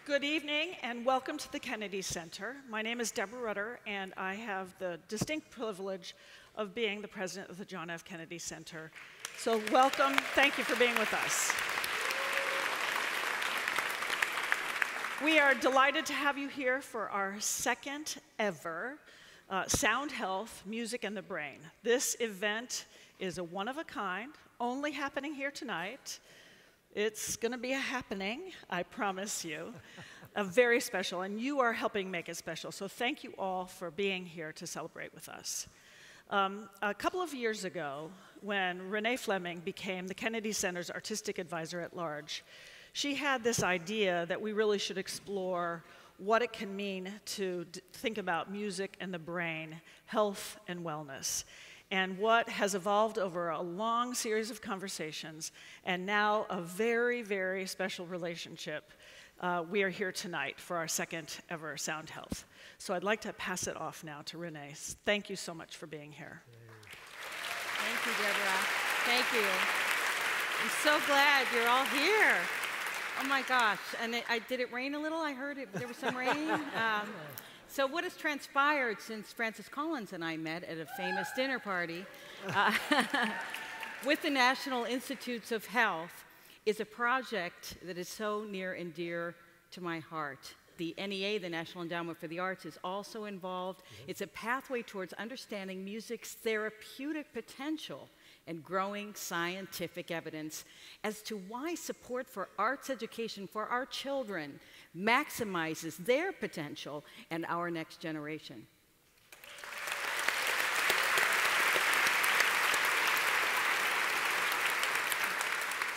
Good evening and welcome to the Kennedy Center. My name is Deborah Rutter and I have the distinct privilege of being the president of the John F. Kennedy Center. So welcome, thank you for being with us. We are delighted to have you here for our second ever Sound Health, Music and the Brain. This event is a one-of-a-kind, only happening here tonight. It's going to be a happening, I promise you, very special, and you are helping make it special. So thank you all for being here to celebrate with us. A couple of years ago, when Renée Fleming became the Kennedy Center's artistic advisor at large, she had this idea that we really should explore what it can mean to think about music and the brain, health and wellness, and what has evolved over a long series of conversations, and now a very, very special relationship. We are here tonight for our second ever Sound Health. So I'd like to pass it off now to Renée. Thank you so much for being here. Thank you, Deborah. Thank you. I'm so glad you're all here. Oh my gosh, and did it rain a little? I heard there was some rain. So what has transpired since Francis Collins and I met at a famous dinner party with the National Institutes of Health is a project that is so near and dear to my heart. The NEA, the National Endowment for the Arts, is also involved. It's a pathway towards understanding music's therapeutic potential and growing scientific evidence as to why support for arts education for our children maximizes their potential and our next generation.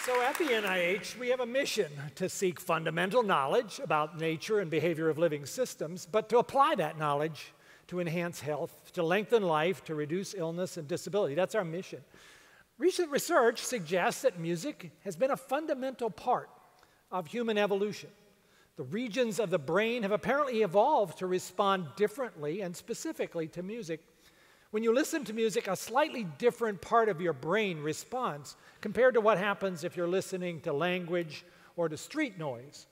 So at the NIH, we have a mission to seek fundamental knowledge about nature and behavior of living systems, but to apply that knowledge to enhance health, to lengthen life, to reduce illness and disability. That's our mission. Recent research suggests that music has been a fundamental part of human evolution. The regions of the brain have apparently evolved to respond differently and specifically to music. When you listen to music, a slightly different part of your brain responds compared to what happens if you're listening to language or to street noise.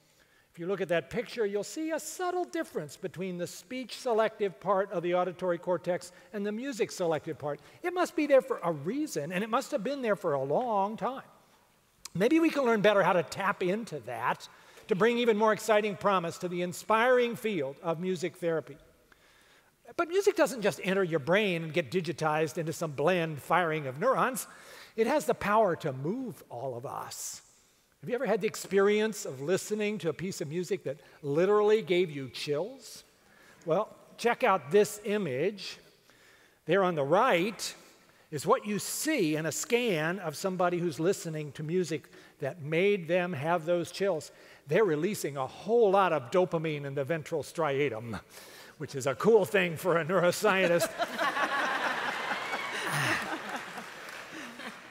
If you look at that picture, you'll see a subtle difference between the speech-selective part of the auditory cortex and the music-selective part. It must be there for a reason, and it must have been there for a long time. Maybe we can learn better how to tap into that to bring even more exciting promise to the inspiring field of music therapy. But music doesn't just enter your brain and get digitized into some bland firing of neurons. It has the power to move all of us. Have you ever had the experience of listening to a piece of music that literally gave you chills? Well, check out this image. There on the right is what you see in a scan of somebody who's listening to music that made them have those chills. They're releasing a whole lot of dopamine in the ventral striatum, which is a cool thing for a neuroscientist.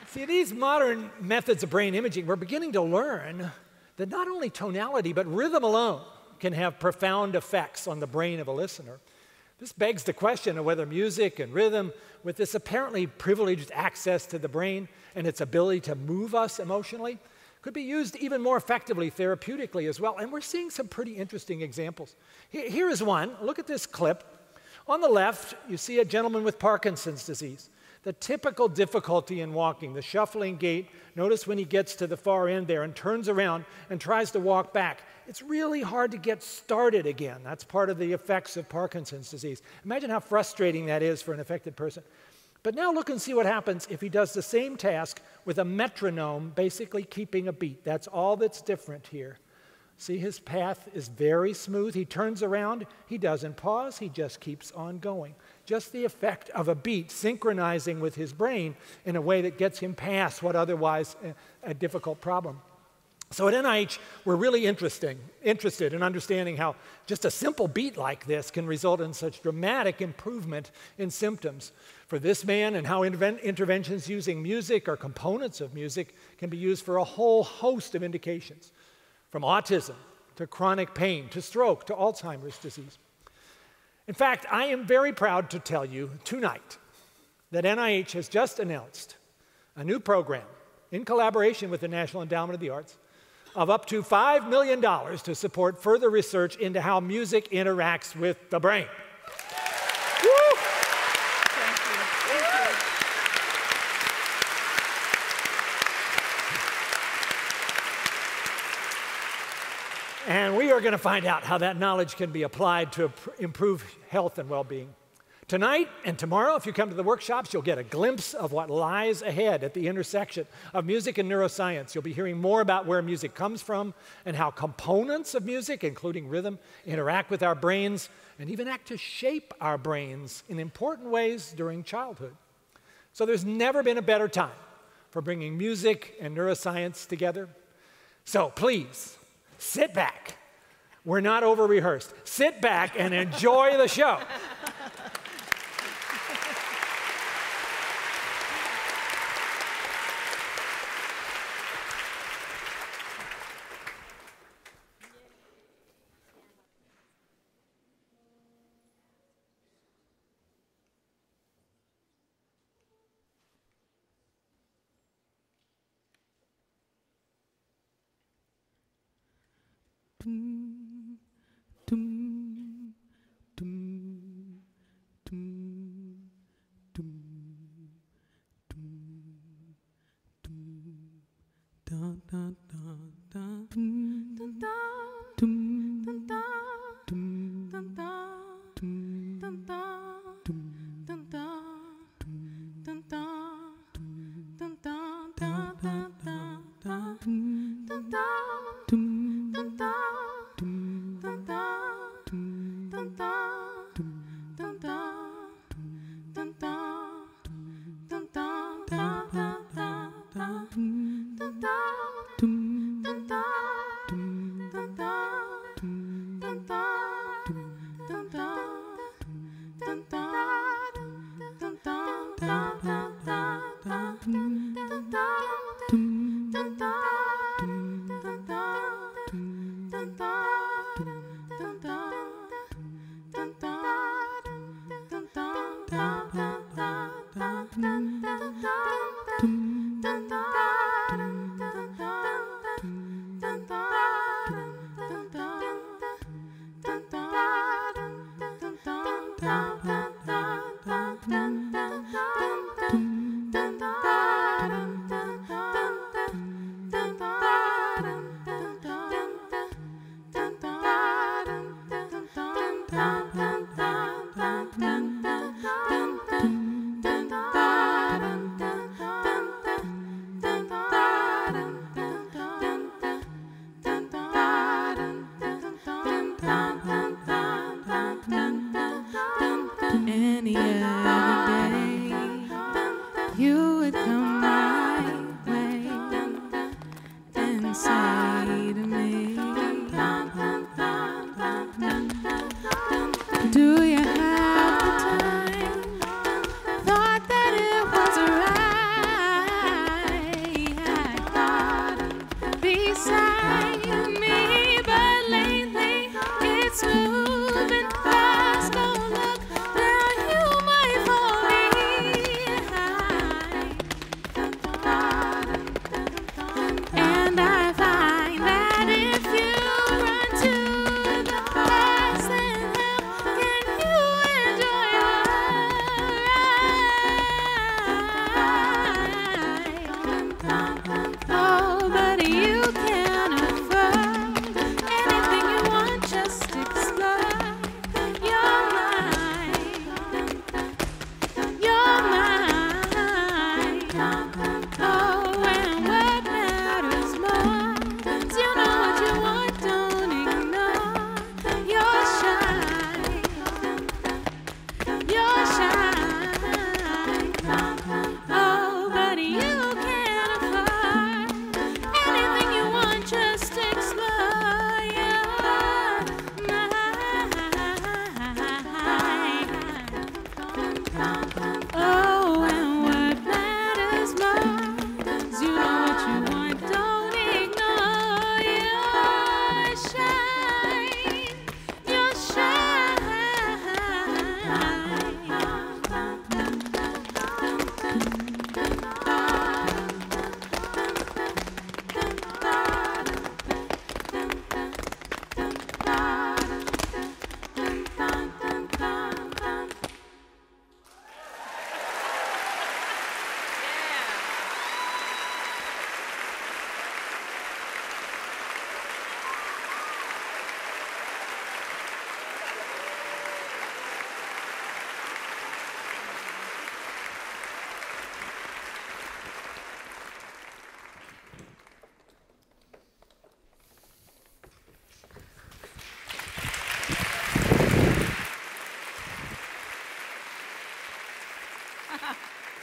See, these modern methods of brain imaging, we're beginning to learn that not only tonality, but rhythm alone can have profound effects on the brain of a listener. This begs the question of whether music and rhythm, with this apparently privileged access to the brain and its ability to move us emotionally, could be used even more effectively therapeutically as well. And we're seeing some pretty interesting examples. Here is one. Look at this clip. On the left, you see a gentleman with Parkinson's disease. The typical difficulty in walking, the shuffling gait. Notice when he gets to the far end there and turns around and tries to walk back. It's really hard to get started again. That's part of the effects of Parkinson's disease. Imagine how frustrating that is for an affected person. But now look and see what happens if he does the same task with a metronome, basically keeping a beat. That's all that's different here. See, his path is very smooth. He turns around. He doesn't pause. He just keeps on going. Just the effect of a beat synchronizing with his brain in a way that gets him past what otherwise a difficult problem. So at NIH, we're really interested in understanding how just a simple beat like this can result in such dramatic improvement in symptoms for this man, and how interventions using music or components of music can be used for a whole host of indications, from autism to chronic pain to stroke to Alzheimer's disease. In fact, I am very proud to tell you tonight that NIH has just announced a new program in collaboration with the National Endowment of the Arts of up to $5 million to support further research into how music interacts with the brain. Woo! Thank you. Thank you. And we are going to find out how that knowledge can be applied to improve health and well-being. Tonight and tomorrow, if you come to the workshops, you'll get a glimpse of what lies ahead at the intersection of music and neuroscience. You'll be hearing more about where music comes from and how components of music, including rhythm, interact with our brains and even act to shape our brains in important ways during childhood. So there's never been a better time for bringing music and neuroscience together. So please, sit back. We're not over-rehearsed. Sit back and enjoy the show.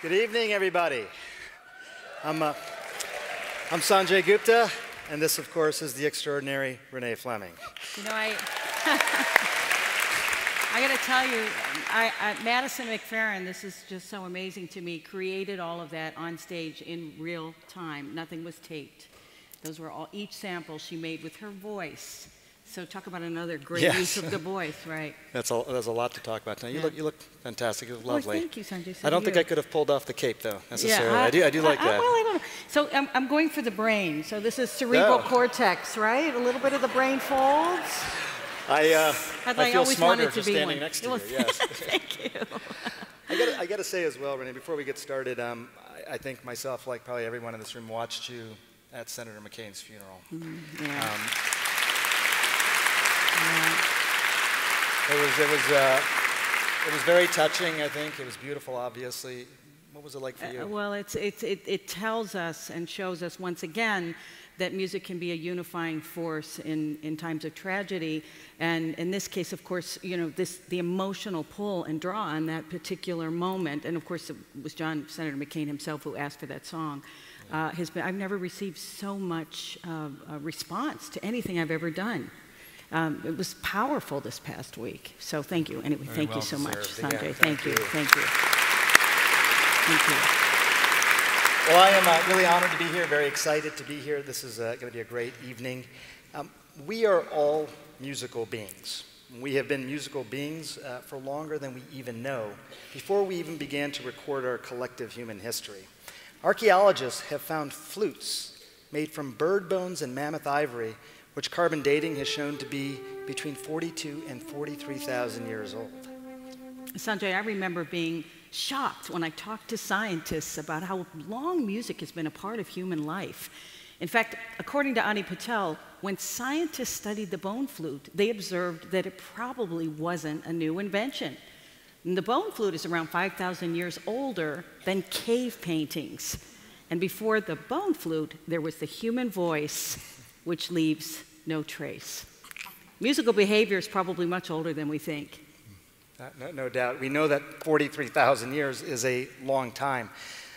Good evening, everybody. I'm Sanjay Gupta, and this, of course, is the extraordinary Renée Fleming. You know, I got to tell you, Madison McFerrin, this is just so amazing to me, created all of that on stage in real time. Nothing was taped. Those were all, each sample she made with her voice. So talk about another great use of the voice, right? That's a lot to talk about. Now, you look fantastic. You look lovely. Oh, thank you, Sanjay. I don't think I could have pulled off the cape, though, necessarily. I do like that. Well, I don't know. So I'm going for the brain. So this is cerebral cortex, right? A little bit of the brain folds. I feel smarter just standing one. next to you, yes. Thank you. I got to say as well, Renée, before we get started, I think myself, like probably everyone in this room, watched you at Senator McCain's funeral. It was very touching, I think. It was beautiful, obviously. What was it like for you? Well, it tells us and shows us once again that music can be a unifying force in times of tragedy. And in this case, of course, you know, the emotional pull and draw on that particular moment. And of course, it was Senator McCain himself who asked for that song. I've never received so much response to anything I've ever done. It was powerful this past week. So thank you. Anyway, thank you so much, Sanjay. Thank you. Thank you. Thank you. Well, I am really honored to be here, very excited to be here. This is going to be a great evening. We are all musical beings. We have been musical beings for longer than we even know, before we even began to record our collective human history. Archaeologists have found flutes made from bird bones and mammoth ivory, which carbon dating has shown to be between 42 and 43,000 years old. Sanjay, I remember being shocked when I talked to scientists about how long music has been a part of human life. In fact, according to Ani Patel, when scientists studied the bone flute, they observed that it probably wasn't a new invention. And the bone flute is around 5,000 years older than cave paintings. And before the bone flute, there was the human voice, which leaves no trace. Musical behavior is probably much older than we think. No doubt. We know that 43,000 years is a long time.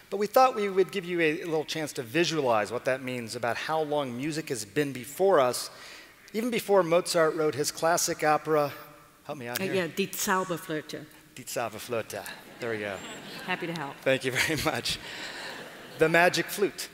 But we thought we would give you a little chance to visualize what that means about how long music has been before us, even before Mozart wrote his classic opera. Help me out here. Yeah, Die Zauberflöte. Die Zauberflöte. There we go. Happy to help. Thank you very much. The Magic Flute.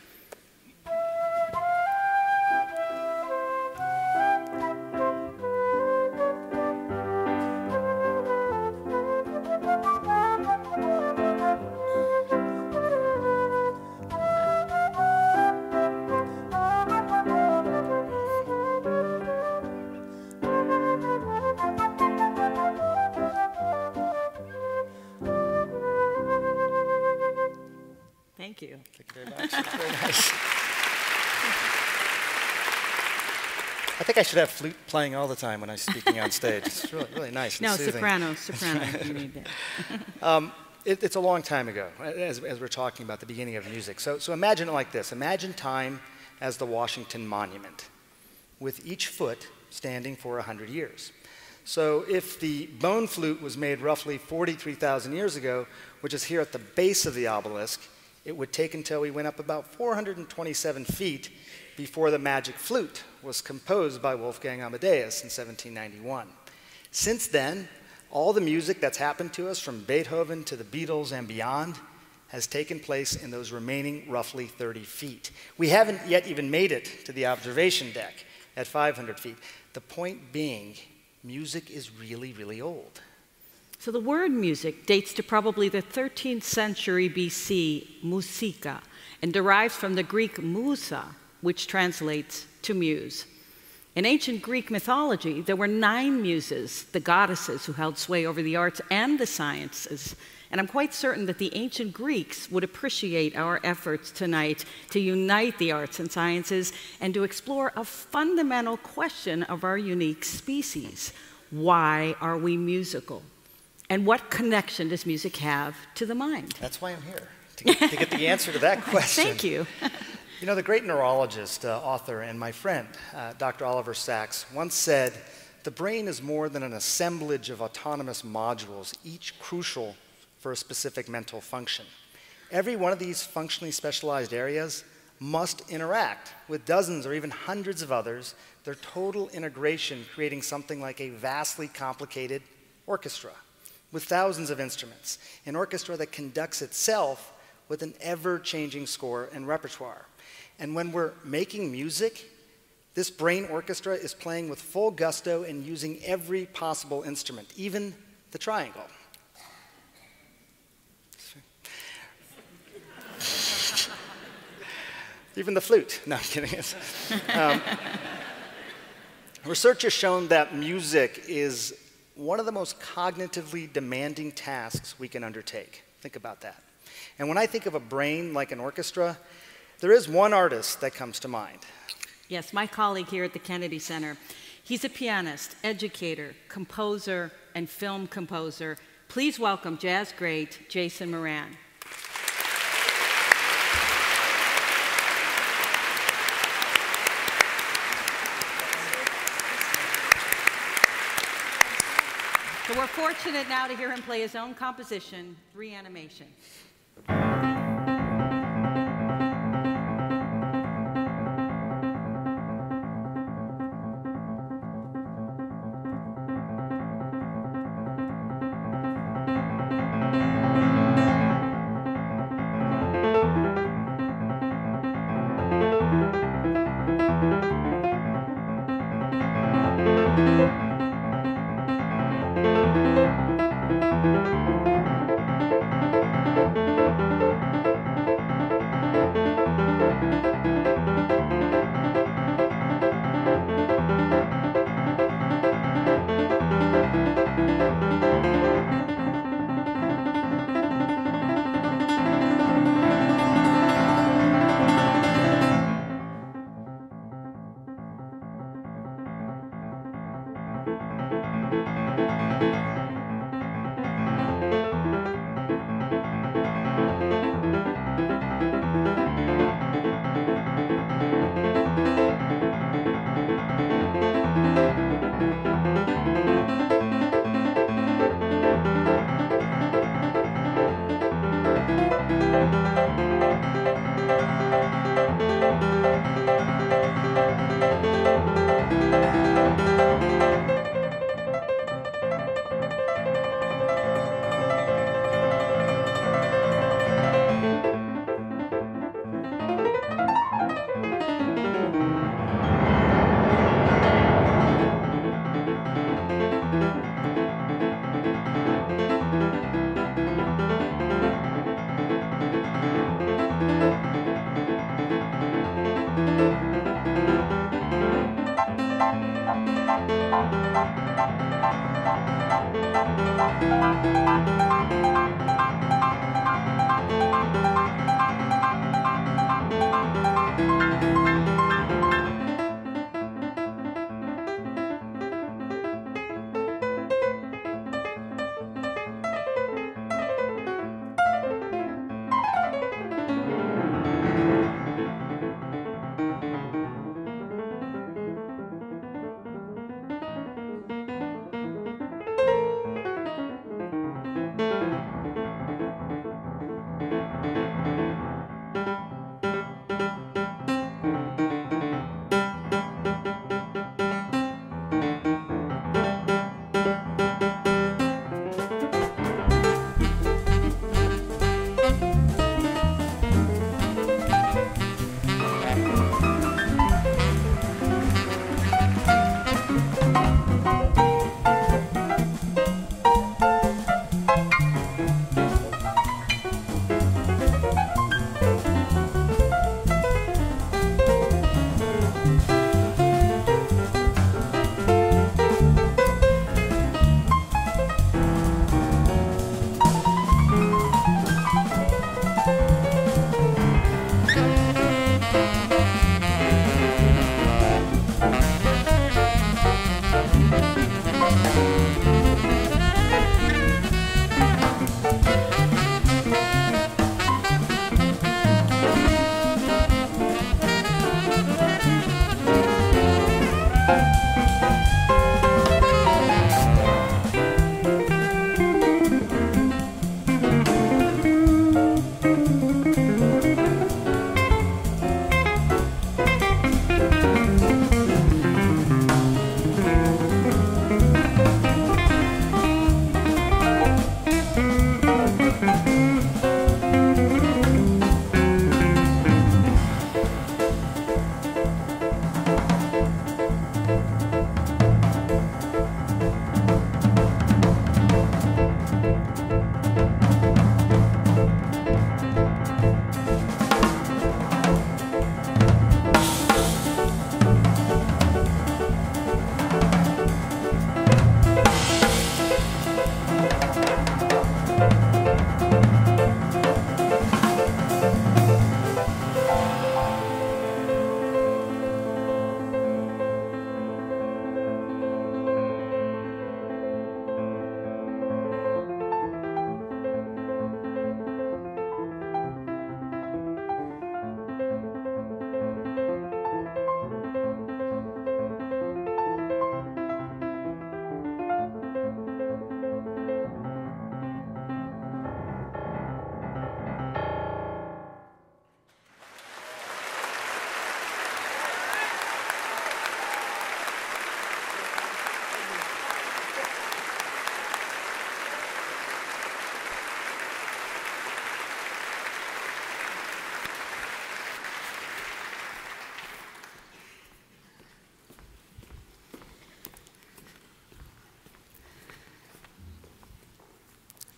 Thank you. Thank you very much. That's very nice. I think I should have flute playing all the time when I'm speaking on stage. It's really, really nice and soothing. Soprano. You need that. It's a long time ago, as we're talking about the beginning of music. So imagine it like this. Imagine time as the Washington Monument, with each foot standing for 100 years. So if the bone flute was made roughly 43,000 years ago, which is here at the base of the obelisk, it would take until we went up about 427 feet before the magic flute was composed by Wolfgang Amadeus in 1791. Since then, all the music that's happened to us, from Beethoven to the Beatles and beyond, has taken place in those remaining roughly 30 feet. We haven't yet even made it to the observation deck at 500 feet. The point being, music is really, really old. So the word music dates to probably the 13th century BC, musica, and derives from the Greek musa, which translates to muse. In ancient Greek mythology, there were 9 muses, the goddesses who held sway over the arts and the sciences. And I'm quite certain that the ancient Greeks would appreciate our efforts tonight to unite the arts and sciences and to explore a fundamental question of our unique species. Why are we musical? And what connection does music have to the mind? That's why I'm here, to get the answer to that question. Thank you. You know, the great neurologist, author, and my friend, Dr. Oliver Sacks, once said, "The brain is more than an assemblage of autonomous modules, each crucial for a specific mental function. Every one of these functionally specialized areas must interact with dozens or even hundreds of others, their total integration creating something like a vastly complicated orchestra with thousands of instruments, an orchestra that conducts itself with an ever-changing score and repertoire. And when we're making music, this brain orchestra is playing with full gusto and using every possible instrument, even the triangle. Even the flute. No, I'm kidding. Research has shown that music is one of the most cognitively demanding tasks we can undertake. Think about that. And when I think of a brain like an orchestra, there is one artist that comes to mind. Yes, my colleague here at the Kennedy Center. He's a pianist, educator, composer, and film composer. Please welcome jazz great Jason Moran. So we're fortunate now to hear him play his own composition, Reanimation.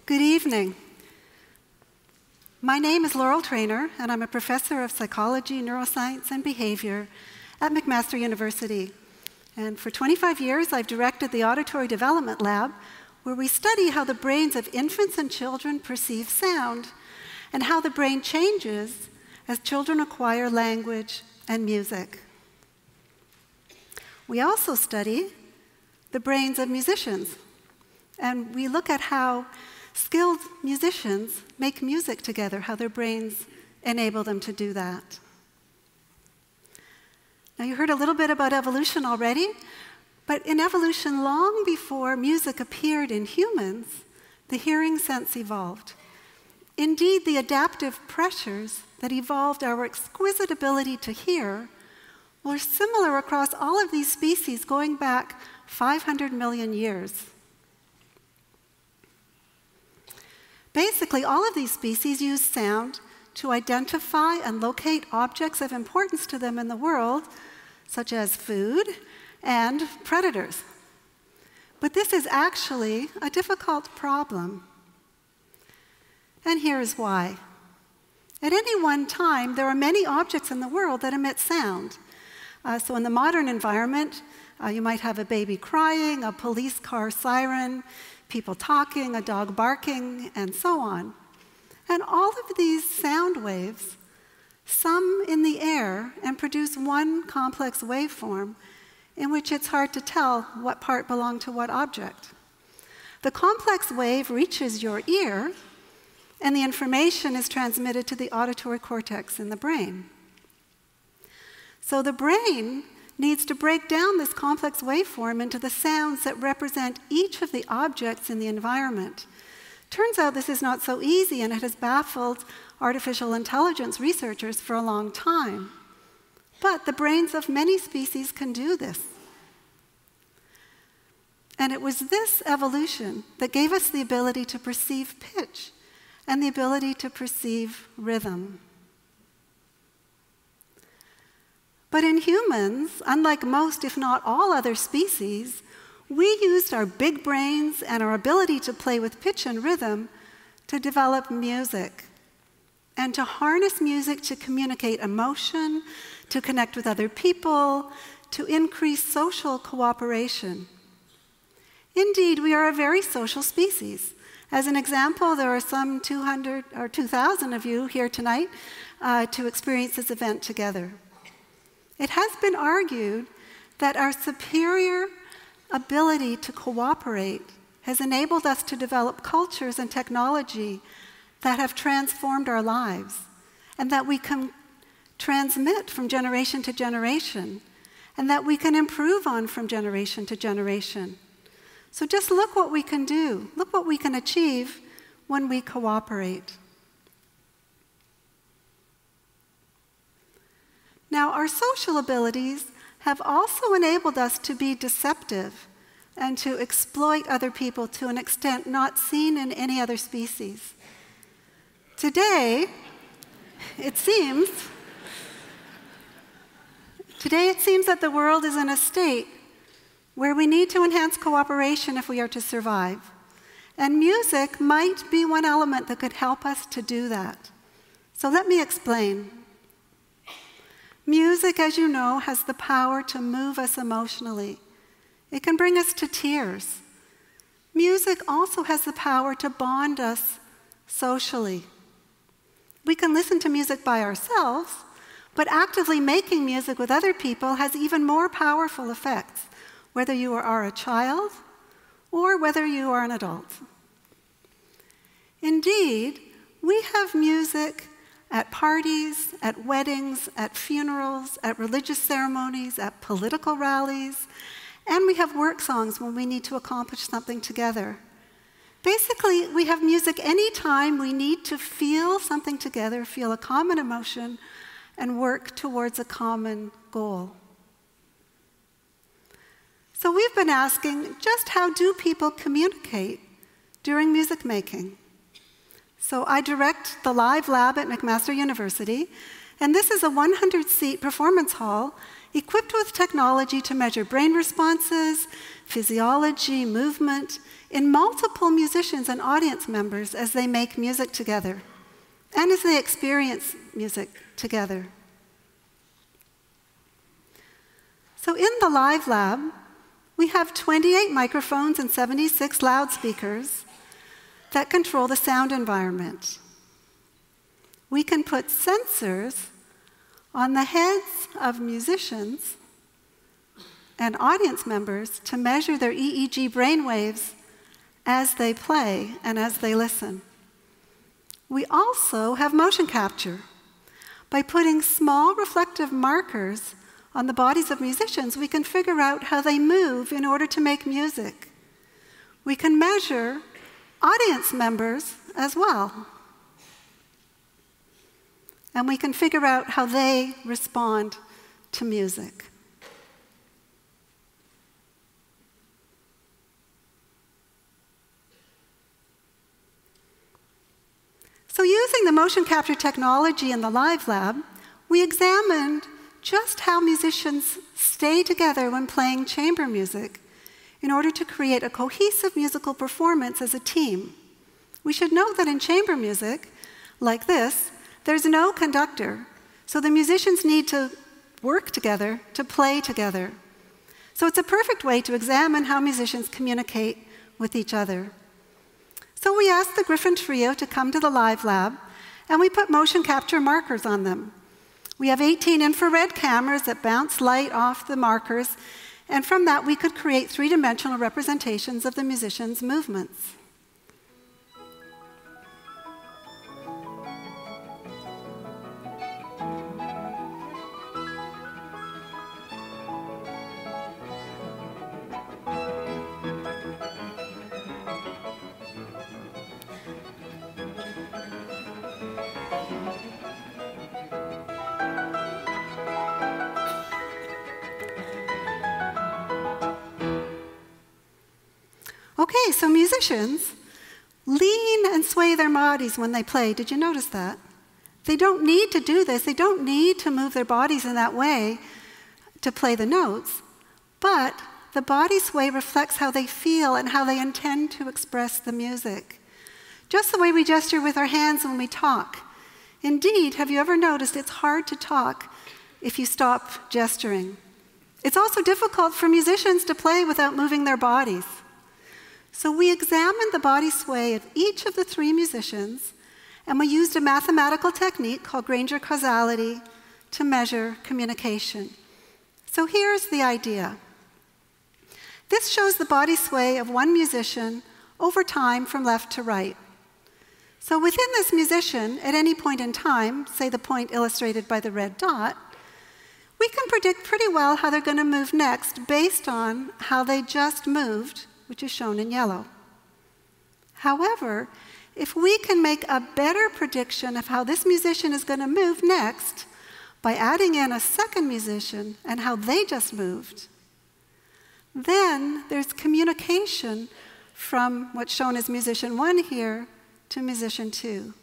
Good evening. My name is Laurel Trainor, and I'm a professor of psychology, neuroscience, and behavior at McMaster University. And for 25 years, I've directed the Auditory Development Lab, where we study how the brains of infants and children perceive sound, and how the brain changes as children acquire language and music. We also study the brains of musicians, and we look at how skilled musicians make music together, how their brains enable them to do that. Now, you heard a little bit about evolution already, but in evolution, long before music appeared in humans, the hearing sense evolved. Indeed, the adaptive pressures that evolved our exquisite ability to hear were similar across all of these species going back 500 million years. Basically, all of these species use sound to identify and locate objects of importance to them in the world, such as food and predators. But this is actually a difficult problem. And here's why. At any one time, there are many objects in the world that emit sound. So in the modern environment, you might have a baby crying, a police car siren, people talking, a dog barking, and so on. And all of these sound waves sum in the air and produce one complex waveform in which it's hard to tell what part belonged to what object. The complex wave reaches your ear, and the information is transmitted to the auditory cortex in the brain. So the brain needs to break down this complex waveform into the sounds that represent each of the objects in the environment. Turns out this is not so easy, and it has baffled artificial intelligence researchers for a long time. But the brains of many species can do this. And it was this evolution that gave us the ability to perceive pitch and the ability to perceive rhythm. But in humans, unlike most, if not all other species, we used our big brains and our ability to play with pitch and rhythm to develop music, and to harness music to communicate emotion, to connect with other people, to increase social cooperation. Indeed, we are a very social species. As an example, there are some 200 or 2,000 of you here tonight to experience this event together. It has been argued that our superior ability to cooperate has enabled us to develop cultures and technology that have transformed our lives, and that we can transmit from generation to generation, and that we can improve on from generation to generation. So just look what we can do. Look what we can achieve when we cooperate. Now, our social abilities have also enabled us to be deceptive and to exploit other people to an extent not seen in any other species. Today, it seems that the world is in a state where we need to enhance cooperation if we are to survive. And music might be one element that could help us to do that. So let me explain. Music, as you know, has the power to move us emotionally. It can bring us to tears. Music also has the power to bond us socially. We can listen to music by ourselves, but actively making music with other people has even more powerful effects, whether you are a child or whether you are an adult. Indeed, we have music at parties, at weddings, at funerals, at religious ceremonies, at political rallies, and we have work songs when we need to accomplish something together. Basically, we have music anytime we need to feel something together, feel a common emotion, and work towards a common goal. So we've been asking, just how do people communicate during music making? So I direct the live lab at McMaster University, and this is a 100-seat performance hall equipped with technology to measure brain responses, physiology, movement, in multiple musicians and audience members as they make music together and as they experience music together. So in the Live Lab, we have 28 microphones and 76 loudspeakers that control the sound environment. We can put sensors on the heads of musicians and audience members to measure their EEG brainwaves as they play and as they listen. We also have motion capture. By putting small reflective markers on the bodies of musicians, we can figure out how they move in order to make music. We can measure audience members as well. And we can figure out how they respond to music. So using the motion capture technology in the Live Lab, we examined just how musicians stay together when playing chamber music in order to create a cohesive musical performance as a team. We should note that in chamber music, like this, there's no conductor, so the musicians need to work together to play together. So it's a perfect way to examine how musicians communicate with each other. So we asked the Griffin Trio to come to the Live Lab, and we put motion capture markers on them. We have 18 infrared cameras that bounce light off the markers, and from that we could create three-dimensional representations of the musicians' movements. Okay, so musicians lean and sway their bodies when they play. Did you notice that? They don't need to do this. They don't need to move their bodies in that way to play the notes. But the body sway reflects how they feel and how they intend to express the music. Just the way we gesture with our hands when we talk. Indeed, have you ever noticed it's hard to talk if you stop gesturing? It's also difficult for musicians to play without moving their bodies. So we examined the body sway of each of the three musicians, and we used a mathematical technique called Granger causality to measure communication. So here's the idea. This shows the body sway of one musician over time from left to right. So within this musician, at any point in time, say the point illustrated by the red dot, we can predict pretty well how they're going to move next based on how they just moved, which is shown in yellow. However, if we can make a better prediction of how this musician is going to move next by adding in a second musician and how they just moved, then there's communication from what's shown as musician 1 here to musician 2.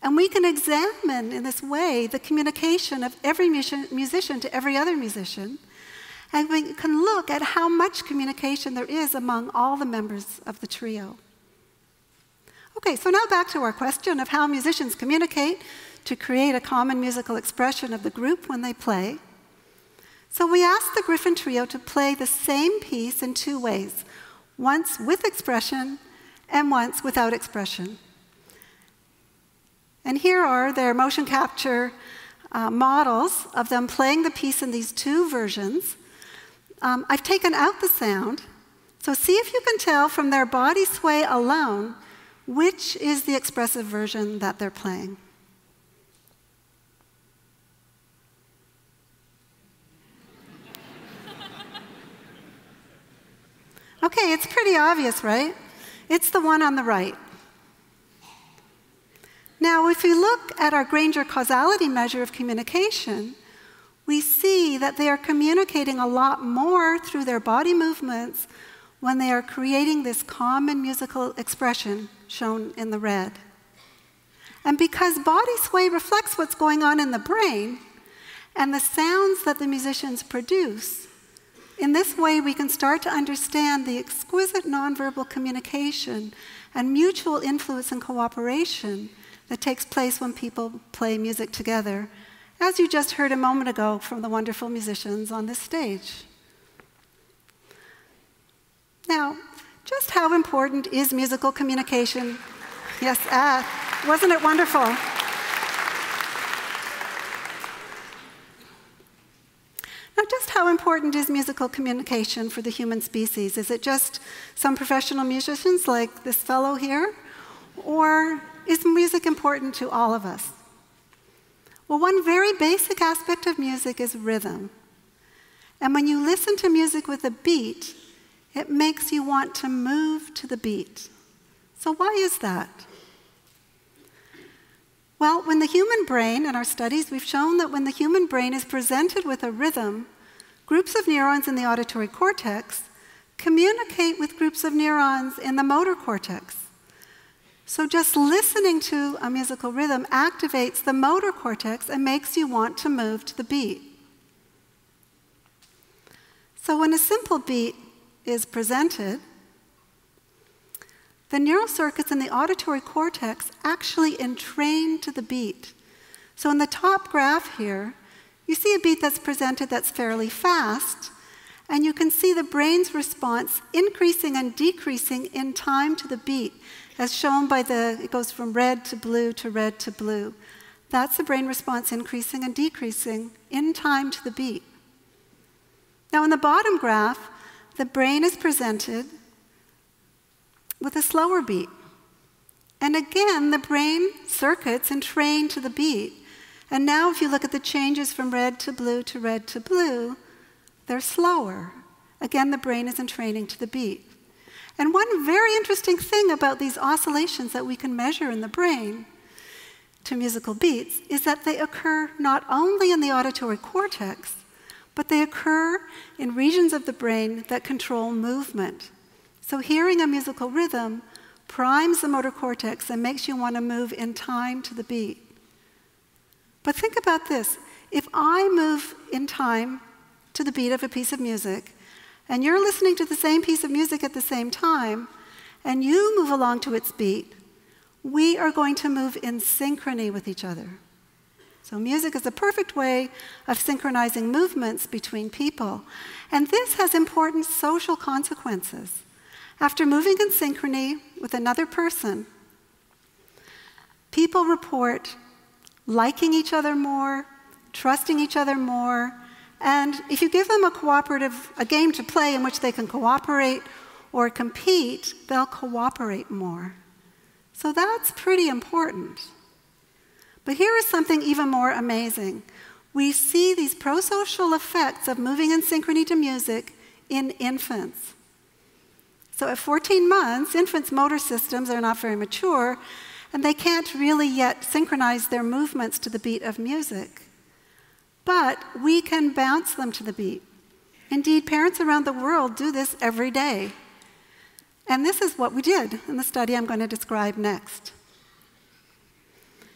And we can examine in this way the communication of every musician to every other musician. And we can look at how much communication there is among all the members of the trio. Okay, so now back to our question of how musicians communicate to create a common musical expression of the group when they play. So we asked the Griffin Trio to play the same piece in 2 ways, once with expression and once without expression. And here are their motion capture models of them playing the piece in these 2 versions. I've taken out the sound, so see if you can tell from their body sway alone which is the expressive version that they're playing. Okay, it's pretty obvious, right? It's the one on the right. Now, if we look at our Granger causality measure of communication, we see that they are communicating a lot more through their body movements when they are creating this common musical expression shown in the red. And because body sway reflects what's going on in the brain, and the sounds that the musicians produce. In this way, we can start to understand the exquisite nonverbal communication and mutual influence and cooperation that takes place when people play music together, as you just heard a moment ago from the wonderful musicians on this stage. Now, just how important is musical communication? Yes, wasn't it wonderful? Now, just how important is musical communication for the human species? Is it just some professional musicians like this fellow here? Or is music important to all of us? Well, one very basic aspect of music is rhythm. And when you listen to music with a beat, it makes you want to move to the beat. So why is that? Well, when the human brain, in our studies, we've shown that when the human brain is presented with a rhythm, groups of neurons in the auditory cortex communicate with groups of neurons in the motor cortex. So just listening to a musical rhythm activates the motor cortex and makes you want to move to the beat. So when a simple beat is presented, the neural circuits in the auditory cortex actually entrain to the beat. So in the top graph here, you see a beat that's presented that's fairly fast, and you can see the brain's response increasing and decreasing in time to the beat, as shown by it goes from red to blue to red to blue. That's the brain response increasing and decreasing in time to the beat. Now in the bottom graph, the brain is presented with a slower beat. And again, the brain circuits entrain to the beat. And now if you look at the changes from red to blue to red to blue, they're slower. Again, the brain is entraining to the beat. And one very interesting thing about these oscillations that we can measure in the brain to musical beats is that they occur not only in the auditory cortex, but they occur in regions of the brain that control movement. So hearing a musical rhythm primes the motor cortex and makes you want to move in time to the beat. But think about this. If I move in time to the beat of a piece of music, and you're listening to the same piece of music at the same time, and you move along to its beat, we are going to move in synchrony with each other. So music is a perfect way of synchronizing movements between people. And this has important social consequences. After moving in synchrony with another person, people report liking each other more, trusting each other more, and if you give them a game to play in which they can cooperate or compete, they'll cooperate more. So that's pretty important. But here is something even more amazing. We see these prosocial effects of moving in synchrony to music in infants. So at 14 months, infants' motor systems are not very mature, and they can't really yet synchronize their movements to the beat of music. But we can bounce them to the beat. Indeed, parents around the world do this every day. And this is what we did in the study I'm going to describe next.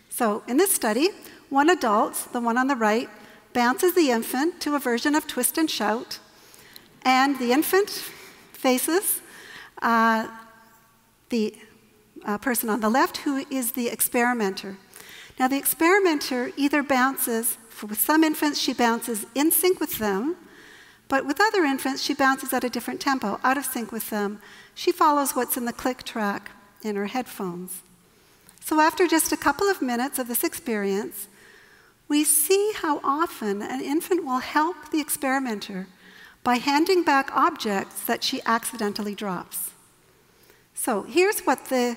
So in this study, one adult, the one on the right, bounces the infant to a version of Twist and Shout, and the infant faces the person on the left, who is the experimenter. Now, the experimenter either bounces, with some infants, she bounces in sync with them, but with other infants, she bounces at a different tempo, out of sync with them. She follows what's in the click track in her headphones. So after just a couple of minutes of this experience, we see how often an infant will help the experimenter by handing back objects that she accidentally drops. So here's what the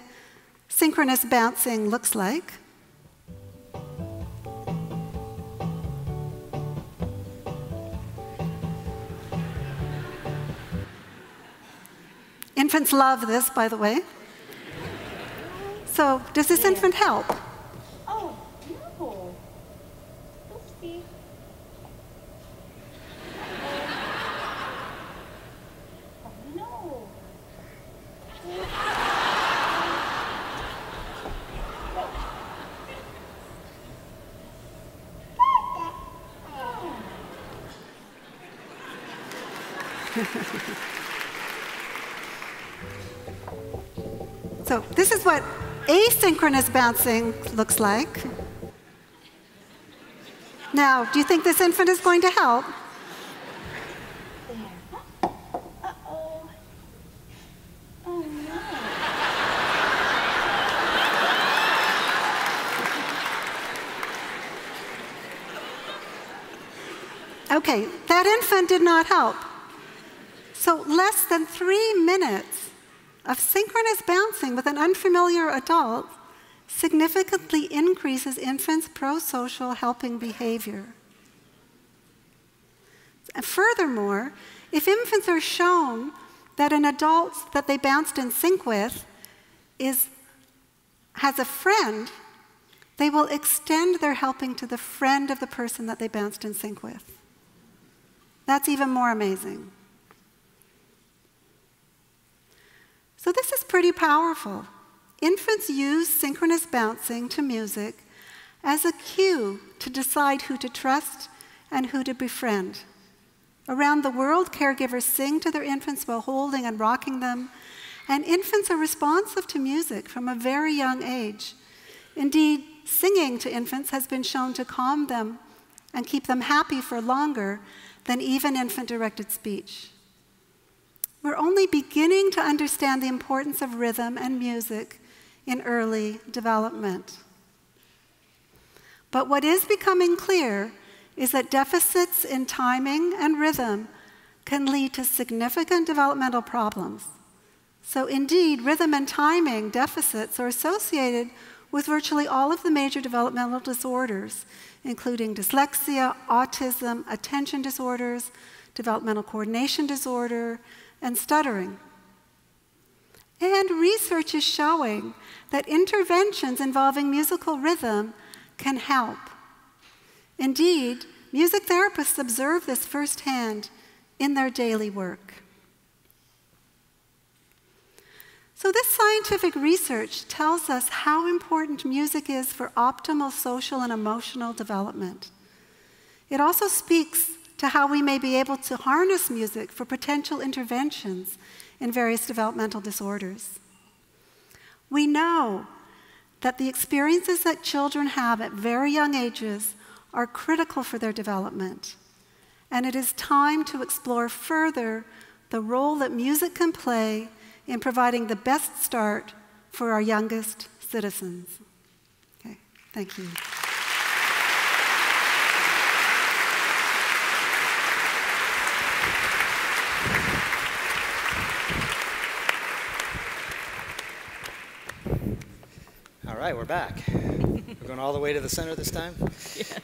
synchronous bouncing looks like. Infants love this, by the way. So does this infant help? Oh, no. Oopsie. Oh, no. So this is what asynchronous bouncing looks like. Now, do you think this infant is going to help? Uh-oh. Oh, no. Okay, that infant did not help. So less than 3 minutes of synchronous bouncing with an unfamiliar adult significantly increases infants' prosocial helping behavior. And furthermore, if infants are shown that an adult that they bounced in sync with has a friend, they will extend their helping to the friend of the person that they bounced in sync with. That's even more amazing. So this is pretty powerful. Infants use synchronous bouncing to music as a cue to decide who to trust and who to befriend. Around the world, caregivers sing to their infants while holding and rocking them, and infants are responsive to music from a very young age. Indeed, singing to infants has been shown to calm them and keep them happy for longer than even infant-directed speech. We're only beginning to understand the importance of rhythm and music in early development. But what is becoming clear is that deficits in timing and rhythm can lead to significant developmental problems. So indeed, rhythm and timing deficits are associated with virtually all of the major developmental disorders, including dyslexia, autism, attention disorders, developmental coordination disorder, and stuttering. And research is showing that interventions involving musical rhythm can help. Indeed, music therapists observe this firsthand in their daily work. So this scientific research tells us how important music is for optimal social and emotional development. It also speaks to how we may be able to harness music for potential interventions in various developmental disorders. We know that the experiences that children have at very young ages are critical for their development, and it is time to explore further the role that music can play in providing the best start for our youngest citizens. Okay, thank you. All right, we're back. We're going all the way to the center this time? Yeah.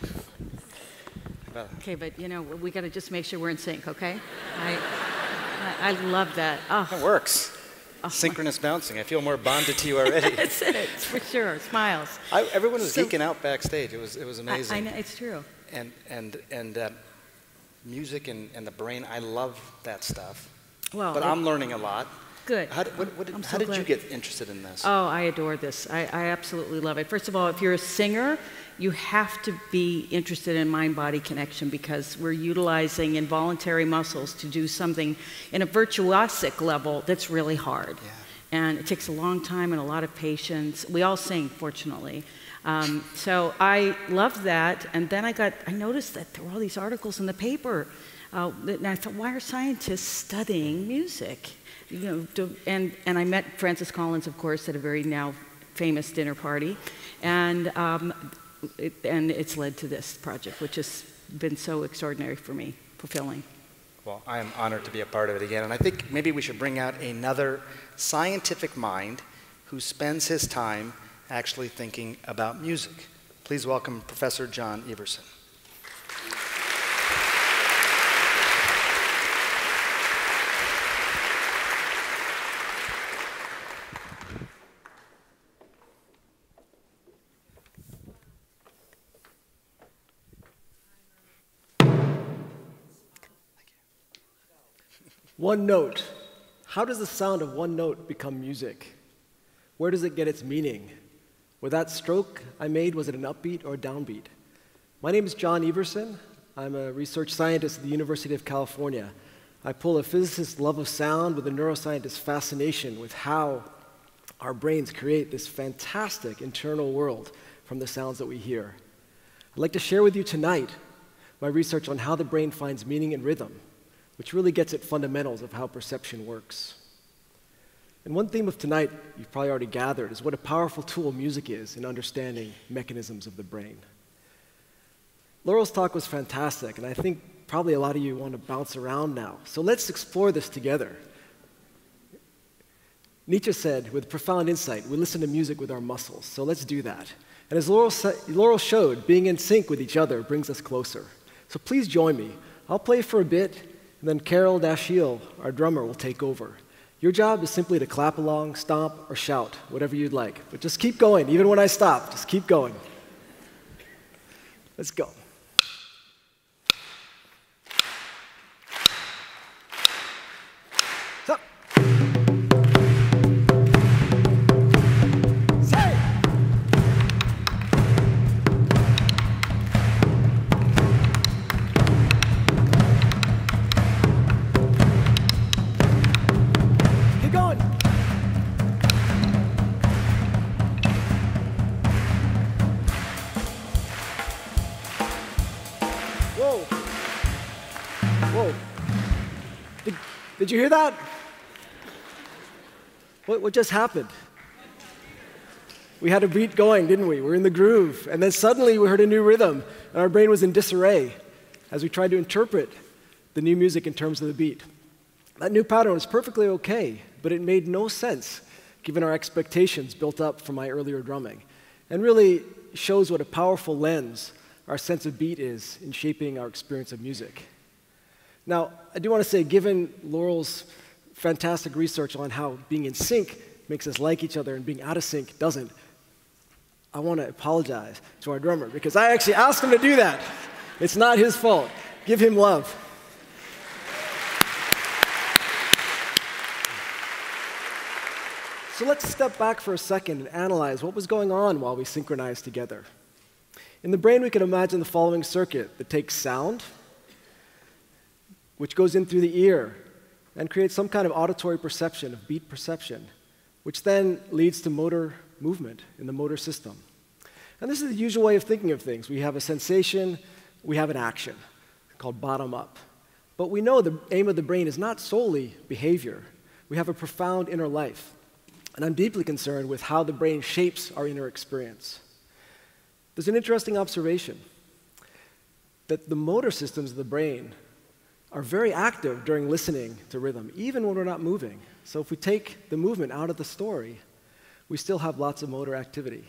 Okay, but you know, we got to just make sure we're in sync, okay? I love that. Oh. It works. Oh. Synchronous bouncing. I feel more bonded to you already. That's it, for sure. Smiles. Everyone was geeking out backstage. It was amazing. I know, it's true. And music and the brain, I love that stuff. Well, but I'm learning a lot. Good. How did you get interested in this? Oh, I adore this. I absolutely love it. First of all, if you're a singer, you have to be interested in mind-body connection because we're utilizing involuntary muscles to do something in a virtuosic level that's really hard. Yeah. And it takes a long time and a lot of patience. We all sing, fortunately. So I loved that. And then I noticed that there were all these articles in the paper. And I thought, why are scientists studying music? You know, and I met Francis Collins, of course, at a very now famous dinner party, and it's led to this project, which has been so extraordinary for me, fulfilling. Well, I am honored to be a part of it again, and I think maybe we should bring out another scientific mind who spends his time actually thinking about music. Please welcome Professor John Iversen. One note. How does the sound of one note become music? Where does it get its meaning? With that stroke I made, was it an upbeat or a downbeat? My name is John Iversen. I'm a research scientist at the University of California. I pull a physicist's love of sound with a neuroscientist's fascination with how our brains create this fantastic internal world from the sounds that we hear. I'd like to share with you tonight my research on how the brain finds meaning in rhythm, which really gets at fundamentals of how perception works. And one theme of tonight, you've probably already gathered, is what a powerful tool music is in understanding mechanisms of the brain. Laurel's talk was fantastic, and I think probably a lot of you want to bounce around now. So let's explore this together. Nietzsche said, with profound insight, we listen to music with our muscles, so let's do that. And as Laurel showed, being in sync with each other brings us closer. So please join me. I'll play for a bit, and then Carol Dashiell, our drummer, will take over. Your job is simply to clap along, stomp, or shout, whatever you'd like. But just keep going, even when I stop, just keep going. Let's go. Stop. Did you hear that? What just happened? We had a beat going, didn't we? We're in the groove. And then suddenly we heard a new rhythm, and our brain was in disarray as we tried to interpret the new music in terms of the beat. That new pattern was perfectly okay, but it made no sense given our expectations built up from my earlier drumming, and really shows what a powerful lens our sense of beat is in shaping our experience of music. Now, I do want to say, given Laurel's fantastic research on how being in sync makes us like each other and being out of sync doesn't, I want to apologize to our drummer because I actually asked him to do that. It's not his fault. Give him love. So let's step back for a second and analyze what was going on while we synchronized together. In the brain, we can imagine the following circuit that takes sound, which goes in through the ear and creates some kind of auditory perception, of beat perception, which then leads to motor movement in the motor system. And this is the usual way of thinking of things. We have a sensation, we have an action, called bottom up. But we know the aim of the brain is not solely behavior. We have a profound inner life. And I'm deeply concerned with how the brain shapes our inner experience. There's an interesting observation that the motor systems of the brain are very active during listening to rhythm, even when we're not moving. So if we take the movement out of the story, we still have lots of motor activity.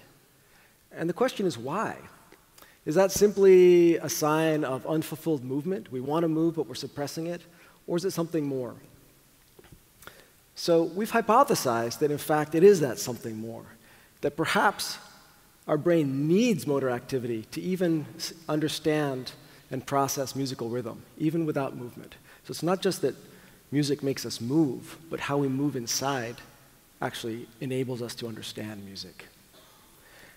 And the question is why? Is that simply a sign of unfulfilled movement? We want to move, but we're suppressing it? Or is it something more? So we've hypothesized that, in fact, it is that something more, that perhaps our brain needs motor activity to even understand and process musical rhythm, even without movement. So it's not just that music makes us move, but how we move inside actually enables us to understand music.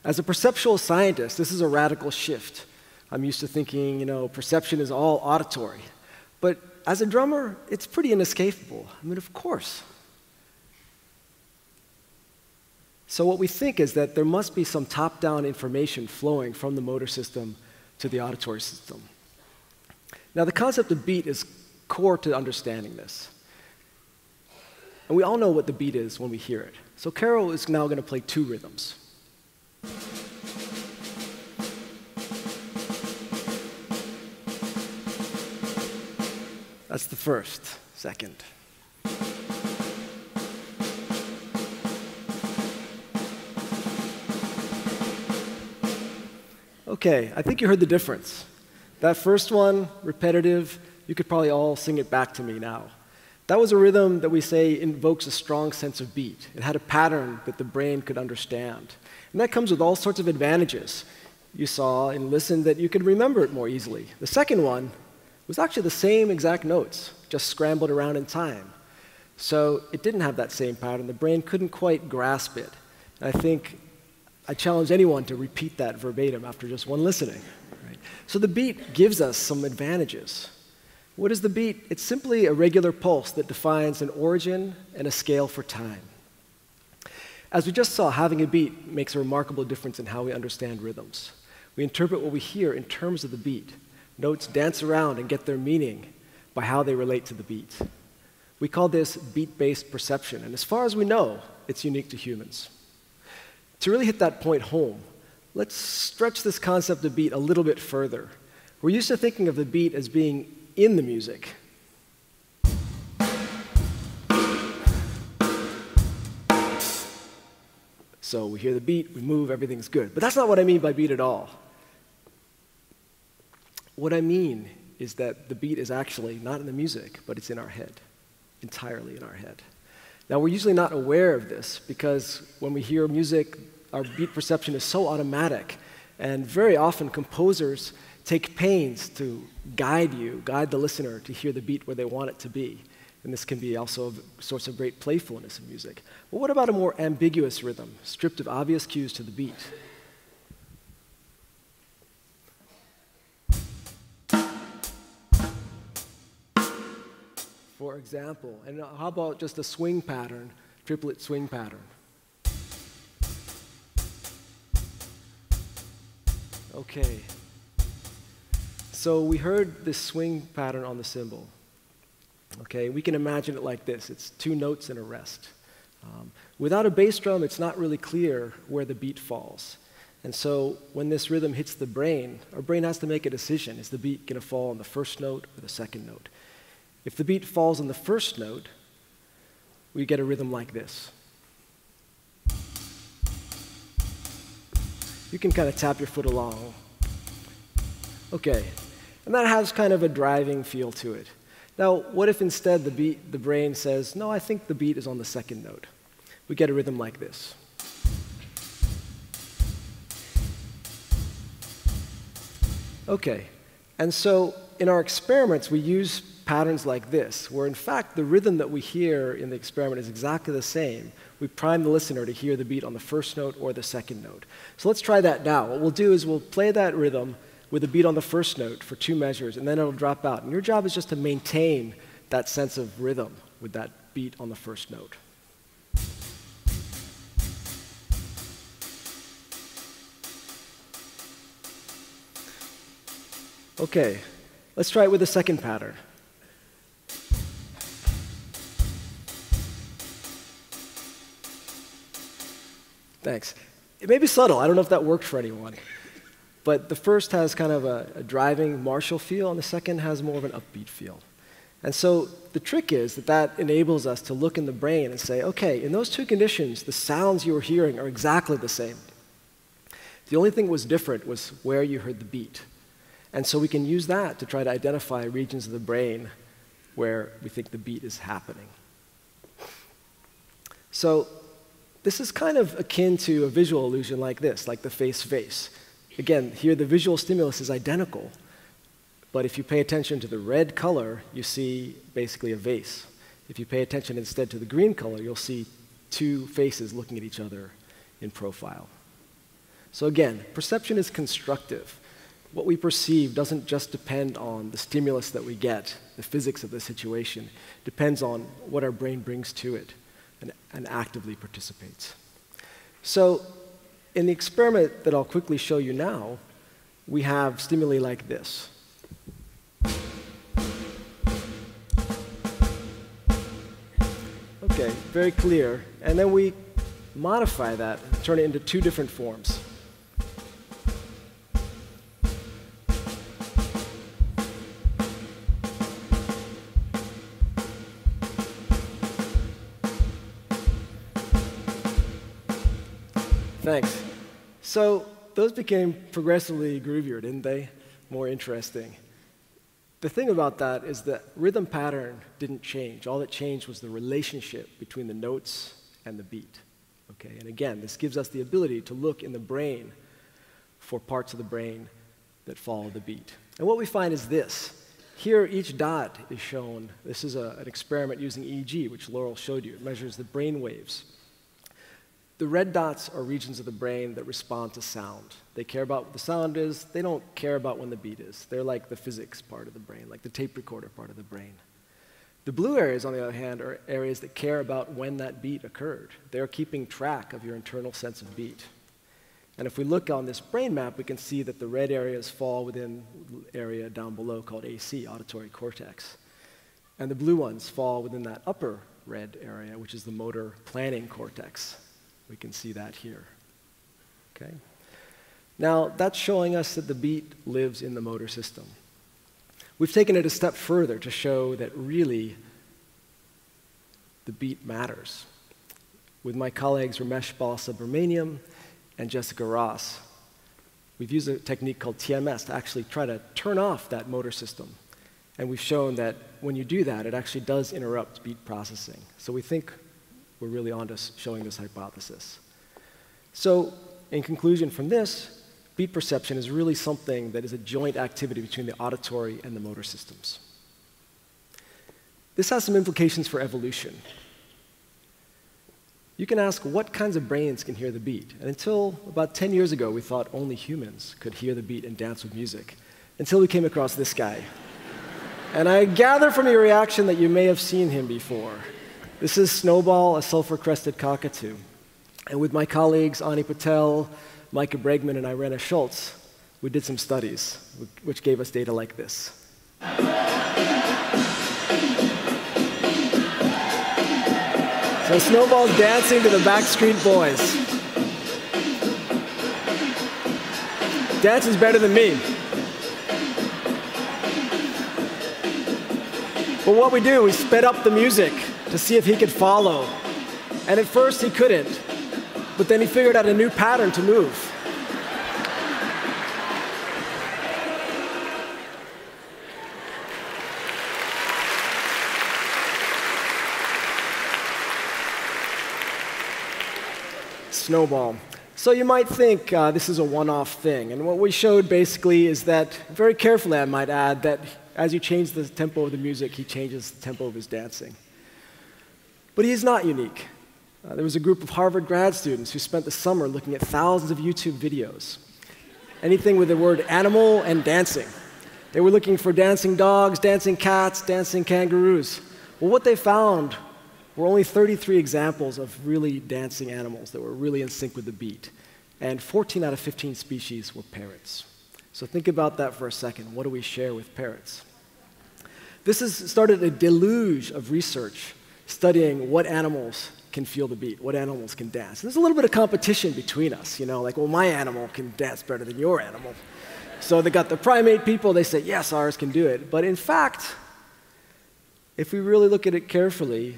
As a perceptual scientist, this is a radical shift. I'm used to thinking, perception is all auditory. But as a drummer, it's pretty inescapable. I mean, of course. So what we think is that there must be some top-down information flowing from the motor system to the auditory system. Now, the concept of beat is core to understanding this. And we all know what the beat is when we hear it. So Carol is now going to play two rhythms. That's the first, second. Okay, I think you heard the difference. That first one, repetitive, you could probably all sing it back to me now. That was a rhythm that we say invokes a strong sense of beat. It had a pattern that the brain could understand. And that comes with all sorts of advantages. You saw and listened that you could remember it more easily. The second one was actually the same exact notes, just scrambled around in time. So it didn't have that same pattern. The brain couldn't quite grasp it. And I think I challenge anyone to repeat that verbatim after just one listening. Right? So the beat gives us some advantages. What is the beat? It's simply a regular pulse that defines an origin and a scale for time. As we just saw, having a beat makes a remarkable difference in how we understand rhythms. We interpret what we hear in terms of the beat. Notes dance around and get their meaning by how they relate to the beat. We call this beat-based perception, and as far as we know, it's unique to humans. To really hit that point home, let's stretch this concept of beat a little bit further. We're used to thinking of the beat as being in the music. So we hear the beat, we move, everything's good. But that's not what I mean by beat at all. What I mean is that the beat is actually not in the music, but it's in our head, entirely in our head. Now, we're usually not aware of this because when we hear music, our beat perception is so automatic, and very often composers take pains to guide the listener to hear the beat where they want it to be. And this can be also a source of great playfulness in music. But what about a more ambiguous rhythm, stripped of obvious cues to the beat? For example, and how about just a swing pattern, triplet swing pattern? Okay. So we heard this swing pattern on the cymbal. Okay, we can imagine it like this. It's 2 notes and a rest. Without a bass drum, it's not really clear where the beat falls. And so when this rhythm hits the brain, our brain has to make a decision. Is the beat going to fall on the first note or the second note? If the beat falls on the first note, we get a rhythm like this. You can kind of tap your foot along. Okay, and that has kind of a driving feel to it. Now, what if instead the brain says, no, I think the beat is on the second note? We get a rhythm like this. Okay, and so in our experiments, we use patterns like this, where in fact the rhythm that we hear in the experiment is exactly the same. We prime the listener to hear the beat on the first note or the second note. So let's try that now. What we'll do is we'll play that rhythm with a beat on the first note for 2 measures, and then it'll drop out. And your job is just to maintain that sense of rhythm with that beat on the first note. Okay, let's try it with the second pattern. Thanks. It may be subtle. I don't know if that worked for anyone. But the first has kind of a driving martial feel, and the second has more of an upbeat feel. And so the trick is that enables us to look in the brain and say, okay, in those 2 conditions, the sounds you were hearing are exactly the same. The only thing that was different was where you heard the beat. And so we can use that to try to identify regions of the brain where we think the beat is happening. So this is kind of akin to a visual illusion like this, like the face-face. Again, here the visual stimulus is identical, but if you pay attention to the red color, you see basically a vase. If you pay attention instead to the green color, you'll see 2 faces looking at each other in profile. So again, perception is constructive. What we perceive doesn't just depend on the stimulus that we get, the physics of the situation. It depends on what our brain brings to it and actively participates. So in the experiment that I'll quickly show you now, we have stimuli like this. Okay, very clear. And then we modify that, turn it into 2 different forms. Thanks. So those became progressively groovier, didn't they? More interesting. The thing about that is that rhythm pattern didn't change. All that changed was the relationship between the notes and the beat. Okay? And again, this gives us the ability to look in the brain for parts of the brain that follow the beat. And what we find is this. Here, each dot is shown. This is an experiment using EEG, which Laurel showed you. It measures the brain waves. The red dots are regions of the brain that respond to sound. They care about what the sound is. They don't care about when the beat is. They're like the physics part of the brain, like the tape recorder part of the brain. The blue areas, on the other hand, are areas that care about when that beat occurred. They're keeping track of your internal sense of beat. And if we look on this brain map, we can see that the red areas fall within the area down below called AC, auditory cortex. And the blue ones fall within that upper red area, which is the motor planning cortex. We can see that here. Okay? Now, that's showing us that the beat lives in the motor system. We've taken it a step further to show that really the beat matters. With my colleagues Ramesh Balasubramaniam and Jessica Ross, we've used a technique called TMS to actually try to turn off that motor system. And we've shown that when you do that, it actually does interrupt beat processing. So we think we're really onto showing this hypothesis. So in conclusion from this, beat perception is really something that is a joint activity between the auditory and the motor systems. This has some implications for evolution. You can ask what kinds of brains can hear the beat. And until about 10 years ago, we thought only humans could hear the beat and dance with music, until we came across this guy. And I gather from your reaction that you may have seen him before. This is Snowball, a sulfur-crested cockatoo. And with my colleagues Ani Patel, Micah Bregman, and Irena Schultz, we did some studies which gave us data like this. So Snowball's dancing to the Backstreet Boys. Dances better than me. But what we do, we sped up the music to see if he could follow. And at first he couldn't, but then he figured out a new pattern to move. Snowball. So you might think this is a one-off thing. And what we showed basically is that, very carefully I might add, that as you change the tempo of the music, he changes the tempo of his dancing. But he's not unique. There was a group of Harvard grad students who spent the summer looking at thousands of YouTube videos. Anything with the word animal and dancing. They were looking for dancing dogs, dancing cats, dancing kangaroos. Well, what they found were only 33 examples of really dancing animals that were really in sync with the beat. And 14 out of 15 species were parrots. So think about that for a second. What do we share with parrots? This has started a deluge of research studying what animals can feel the beat, what animals can dance. And there's a little bit of competition between us, you know, like, well, my animal can dance better than your animal. So they got the primate people, they say, yes, ours can do it. But in fact, if we really look at it carefully,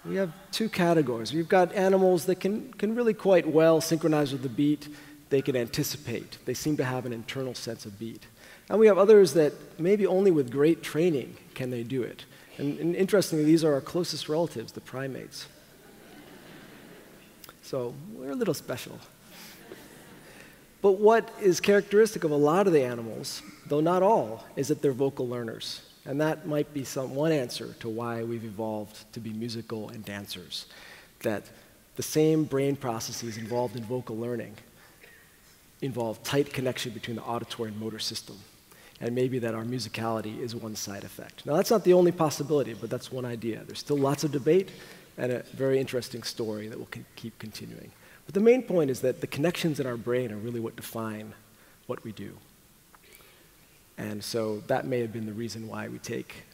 we have two categories. We've got animals that can really quite well synchronize with the beat. They can anticipate. They seem to have an internal sense of beat. And we have others that maybe only with great training can they do it. And interestingly, these are our closest relatives, the primates. So we're a little special. But what is characteristic of a lot of the animals, though not all, is that they're vocal learners. And that might be one answer to why we've evolved to be musical and dancers. That the same brain processes involved in vocal learning involve tight connection between the auditory and motor system. And maybe that our musicality is one side effect. Now, that's not the only possibility, but that's one idea. There's still lots of debate and a very interesting story that will keep continuing. But the main point is that the connections in our brain are really what define what we do. And so that may have been the reason why we take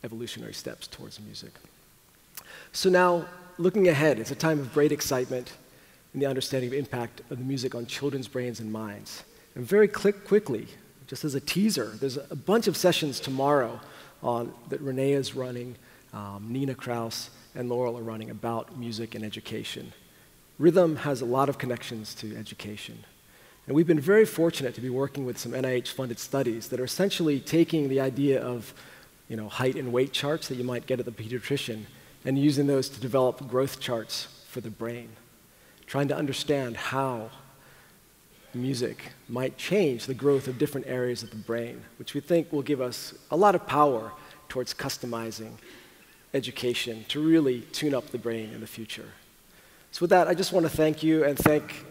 evolutionary steps towards music. So now, looking ahead, it's a time of great excitement in the understanding of impact of the music on children's brains and minds. And very quickly, just as a teaser, there's a bunch of sessions tomorrow that Renée is running, Nina Kraus and Laurel are running about music and education. Rhythm has a lot of connections to education. And we've been very fortunate to be working with some NIH-funded studies that are essentially taking the idea of height and weight charts that you might get at the pediatrician and using those to develop growth charts for the brain, trying to understand how music might change the growth of different areas of the brain, which we think will give us a lot of power towards customizing education to really tune up the brain in the future. So with that, I just want to thank you and thank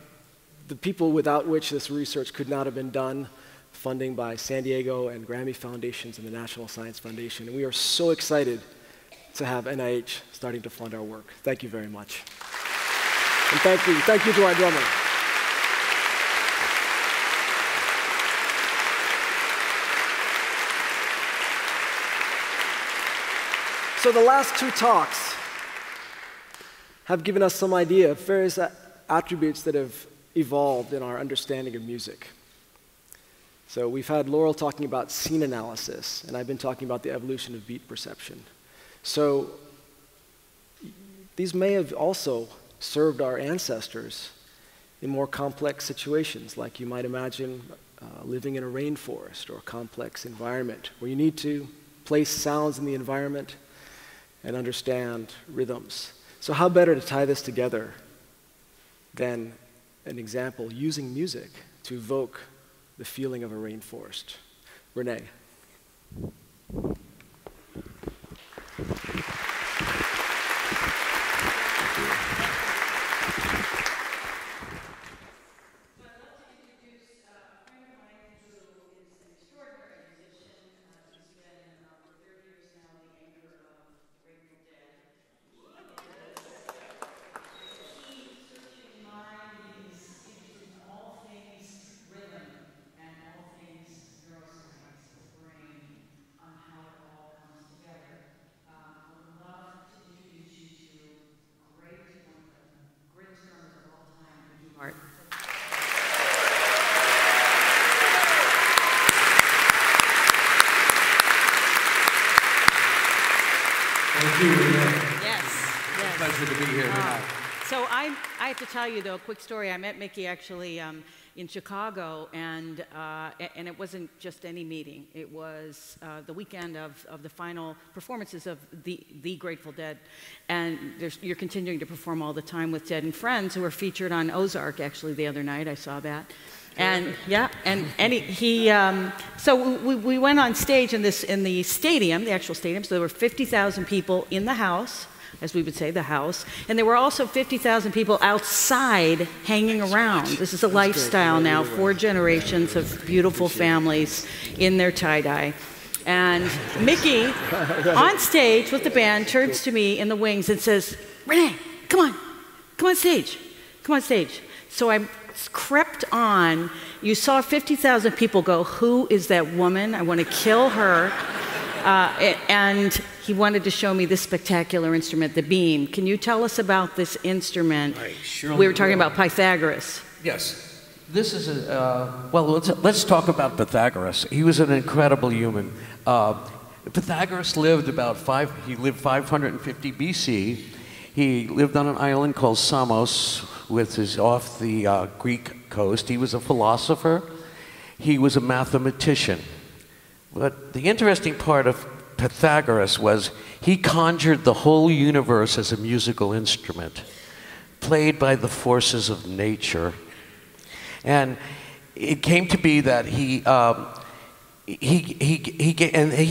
the people without which this research could not have been done, funding by San Diego and Grammy Foundations and the National Science Foundation. And we are so excited to have NIH starting to fund our work. Thank you very much. And thank you to our drummer. So the last two talks have given us some idea of various attributes that have evolved in our understanding of music. So we've had Laurel talking about scene analysis, and I've been talking about the evolution of beat perception. So these may have also served our ancestors in more complex situations, like you might imagine living in a rainforest or a complex environment where you need to place sounds in the environment and understand rhythms. So how better to tie this together than an example using music to evoke the feeling of a rainforest? Renee. Pleasure to be here tonight. So I have to tell you, though, a quick story. I met Mickey actually in Chicago, and it wasn't just any meeting. It was the weekend of the final performances of the Grateful Dead. And you're continuing to perform all the time with Dead and Friends, who were featured on Ozark, actually, the other night. I saw that. And yeah, so we went on stage in the stadium, the actual stadium. So there were 50,000 people in the house, as we would say, the house. And there were also 50,000 people outside hanging around. This is a lifestyle now, 4 generations of beautiful families in their tie-dye. And Mickey, on stage with the band, turns to me in the wings and says, "Renee, come on stage, come on stage." So I crept on. You saw 50,000 people go, "Who is that woman? I want to kill her." And he wanted to show me this spectacular instrument, the beam. Can you tell us about this instrument? We were talking about Pythagoras. Yes. This is well, let's talk about Pythagoras. He was an incredible human. Pythagoras lived he lived 550 BC. He lived on an island called Samos, which is off the Greek coast. He was a philosopher. He was a mathematician. But the interesting part of Pythagoras was he conjured the whole universe as a musical instrument, played by the forces of nature. And it came to be that he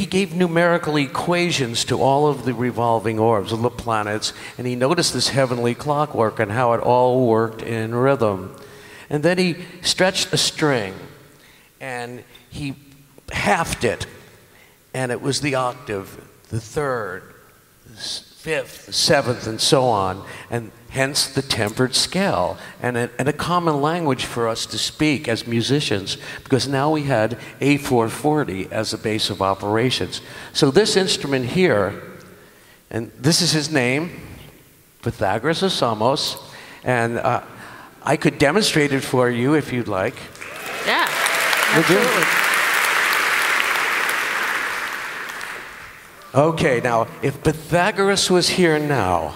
gave numerical equations to all of the revolving orbs of the planets, and he noticed this heavenly clockwork and how it all worked in rhythm. And then he stretched a string, and he halved it, and it was the octave, the third, the fifth, the seventh, and so on, and hence the tempered scale, and a common language for us to speak as musicians, because now we had A440 as a base of operations. So this instrument here, and this is his name, Pythagoras of Samos, and I could demonstrate it for you if you'd like. Yeah, absolutely. Okay, now, if Pythagoras was here now,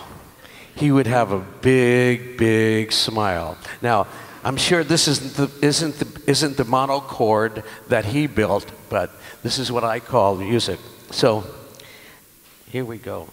he would have a big, big smile. Now, I'm sure this isn't the monochord that he built, but this is what I call music. So, here we go.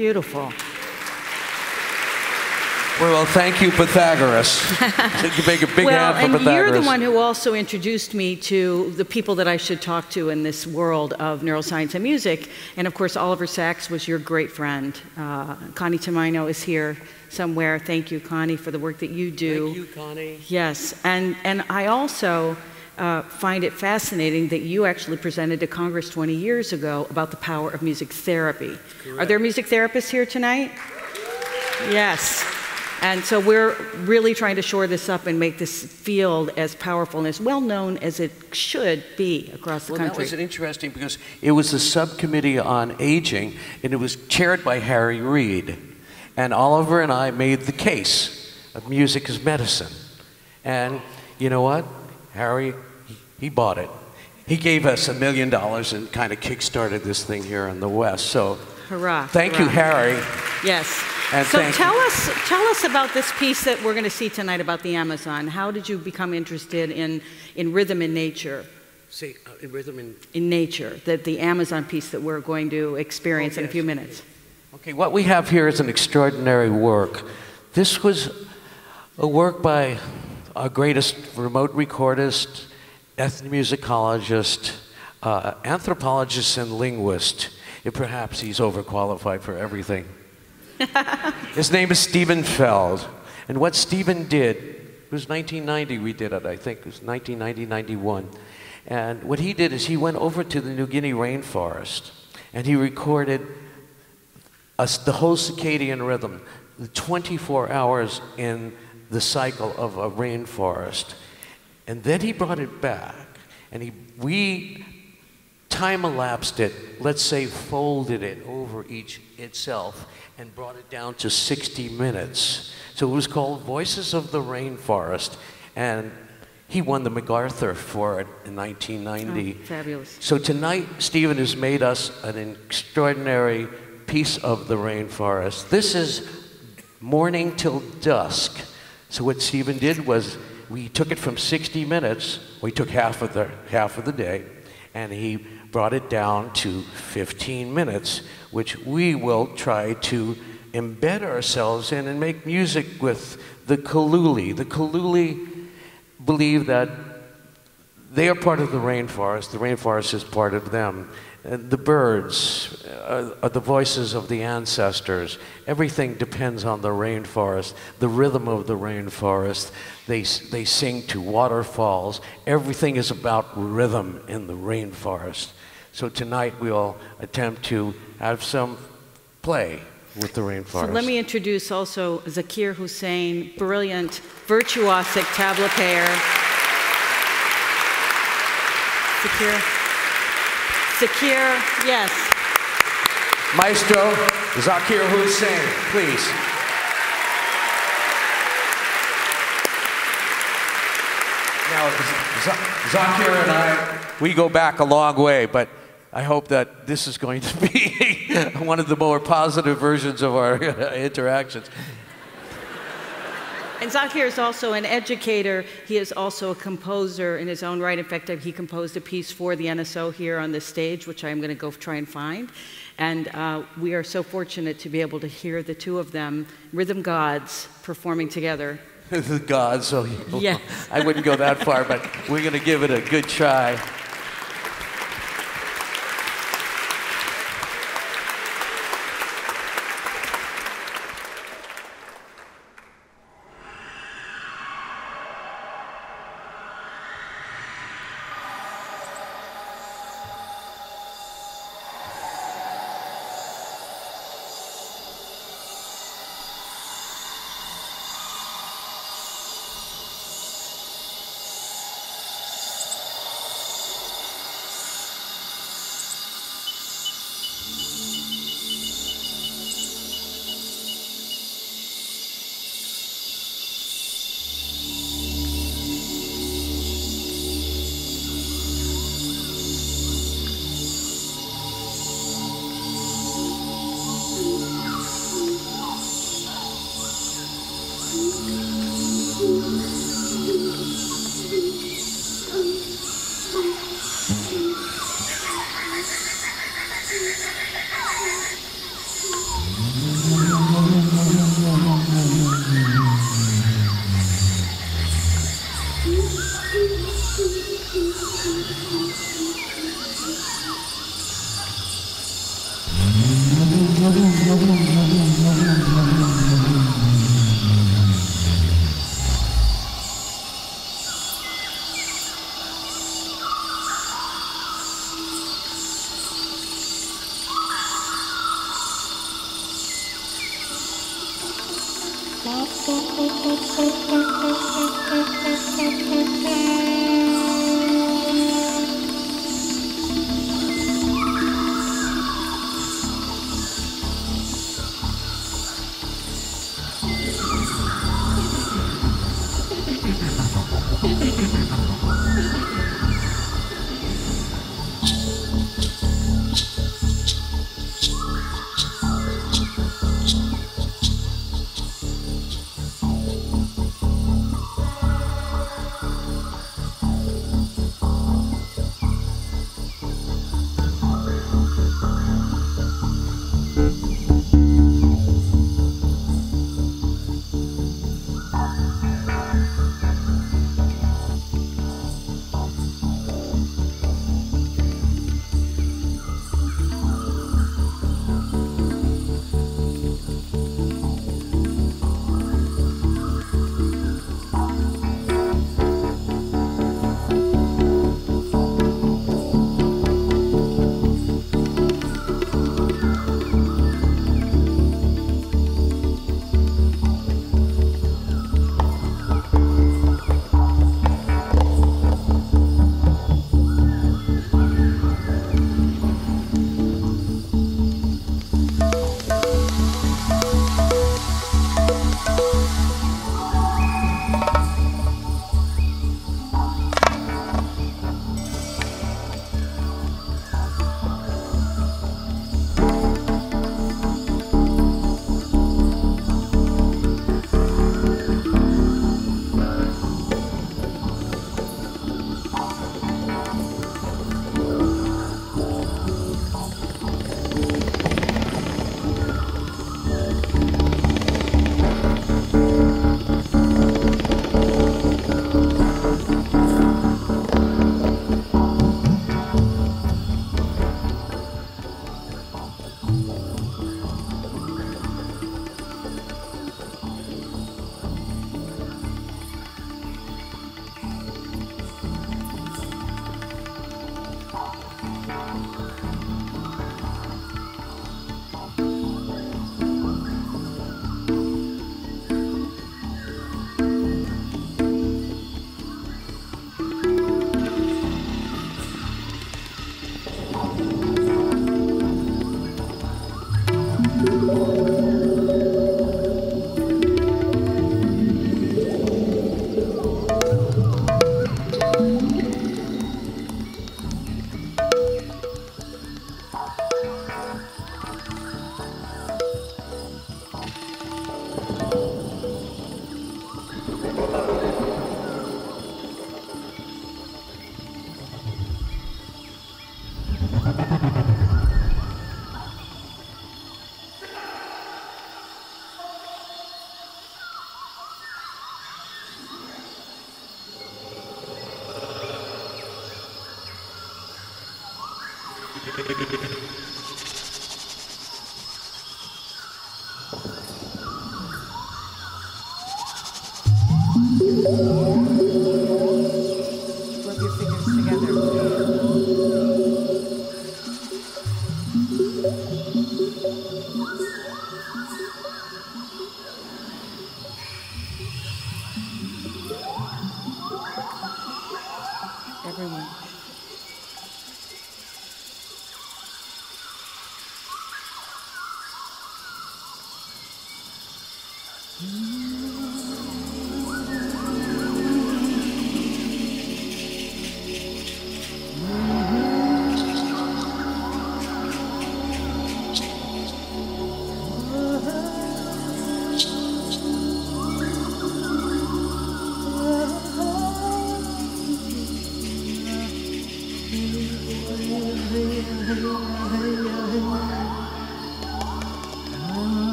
Beautiful. Well, thank you, Pythagoras. Make a big hand for Pythagoras. And you're the one who also introduced me to the people that I should talk to in this world of neuroscience and music. And of course, Oliver Sacks was your great friend. Connie Tamino is here somewhere. Thank you, Connie, for the work that you do. Thank you, Connie. Yes, and I also find it fascinating that you actually presented to Congress 20 years ago about the power of music therapy. Are there music therapists here tonight? Yes. And so we're really trying to shore this up and make this field as powerful and as well known as it should be across the country. Well, that was interesting because it was a subcommittee on aging, and it was chaired by Harry Reid. And Oliver and I made the case of music as medicine. And you know what? Harry, he bought it. He gave us $1 million and kind of kick-started this thing here in the West. So, hurrah! Thank you, Harry. Yes. And so tell us about this piece that we're going to see tonight about the Amazon. How did you become interested in rhythm in nature? See, in rhythm in nature, the Amazon piece that we're going to experience in a few minutes. Okay, what we have here is an extraordinary work. This was a work by our greatest remote recordist, ethnomusicologist, anthropologist, and linguist. Perhaps he's overqualified for everything. His name is Stephen Feld. And what Stephen did, it was 1990 we did it, I think. It was 1990, 91. And what he did is he went over to the New Guinea rainforest and he recorded the whole circadian rhythm, the 24 hours in the cycle of a rainforest. And then he brought it back and we time-elapsed it, let's say folded it over itself and brought it down to 60 minutes. So it was called Voices of the Rainforest, and he won the MacArthur for it in 1990. Oh, fabulous. So tonight, Stephen has made us an extraordinary piece of the rainforest. This is Morning Till Dusk. So what Stephen did was we took it from 60 minutes, we took half of the day, and he brought it down to 15 minutes, which we will try to embed ourselves in and make music with the Kaluli. The Kaluli believe that they are part of the rainforest is part of them. The birds are the voices of the ancestors. Everything depends on the rainforest, the rhythm of the rainforest. They sing to waterfalls. Everything is about rhythm in the rainforest. So tonight we'll attempt to have some play with the rainforest. So let me introduce also Zakir Hussain, brilliant, virtuosic tabla player. Zakir, yes. Maestro Zakir Hussain, please. Now, Zakir and I, we go back a long way, but I hope that this is going to be one of the more positive versions of our interactions. And Zakir is also an educator. He is also a composer in his own right. In fact, he composed a piece for the NSO here on this stage, which I'm going to go try and find. And we are so fortunate to be able to hear the two of them, rhythm gods, performing together. The gods, so yeah. I wouldn't go that far, but we're going to give it a good try.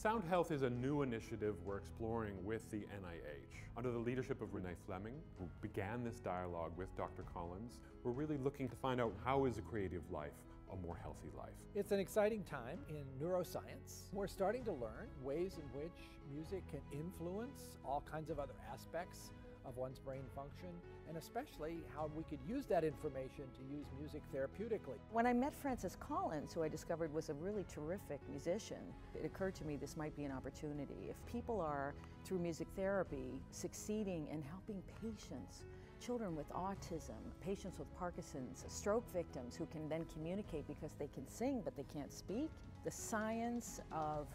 Sound Health is a new initiative we're exploring with the NIH. Under the leadership of Renée Fleming, who began this dialogue with Dr. Collins, we're really looking to find out how is a creative life a more healthy life. It's an exciting time in neuroscience. We're starting to learn ways in which music can influence all kinds of other aspects of one's brain function, and especially how we could use that information to use music therapeutically. When I met Francis Collins, who I discovered was a really terrific musician, it occurred to me this might be an opportunity. If people are, through music therapy, succeeding in helping patients, children with autism, patients with Parkinson's, stroke victims who can then communicate because they can sing but they can't speak, the science of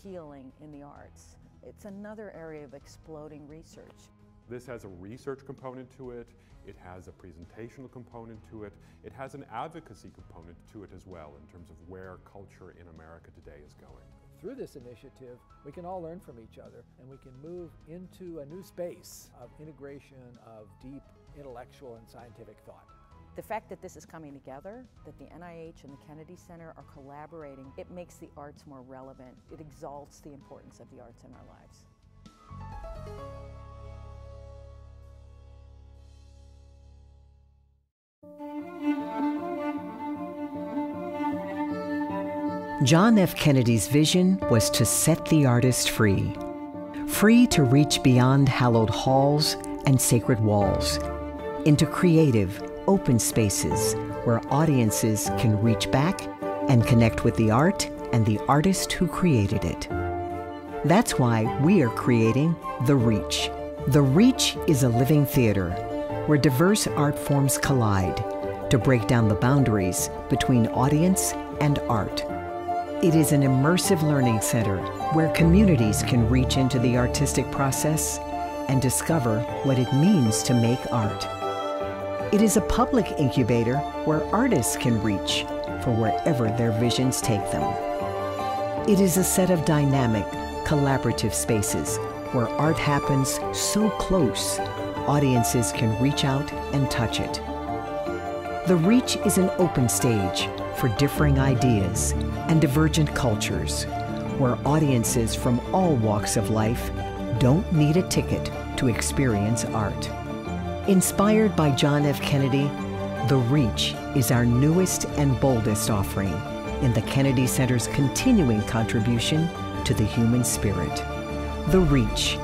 healing in the arts, it's another area of exploding research. This has a research component to it, it has a presentational component to it, it has an advocacy component to it as well in terms of where culture in America today is going. Through this initiative, we can all learn from each other and we can move into a new space of integration of deep intellectual and scientific thought. The fact that this is coming together, that the NIH and the Kennedy Center are collaborating, it makes the arts more relevant. It exalts the importance of the arts in our lives. John F. Kennedy's vision was to set the artist free, free to reach beyond hallowed halls and sacred walls, into creative, open spaces where audiences can reach back and connect with the art and the artist who created it. That's why we are creating The Reach. The Reach is a living theater where diverse art forms collide to break down the boundaries between audience and art. It is an immersive learning center where communities can reach into the artistic process and discover what it means to make art. It is a public incubator where artists can reach for wherever their visions take them. It is a set of dynamic, collaborative spaces where art happens so close, audiences can reach out and touch it. The Reach is an open stage for differing ideas and divergent cultures, where audiences from all walks of life don't need a ticket to experience art. Inspired by John F. Kennedy, The Reach is our newest and boldest offering in the Kennedy Center's continuing contribution to the human spirit. The Reach,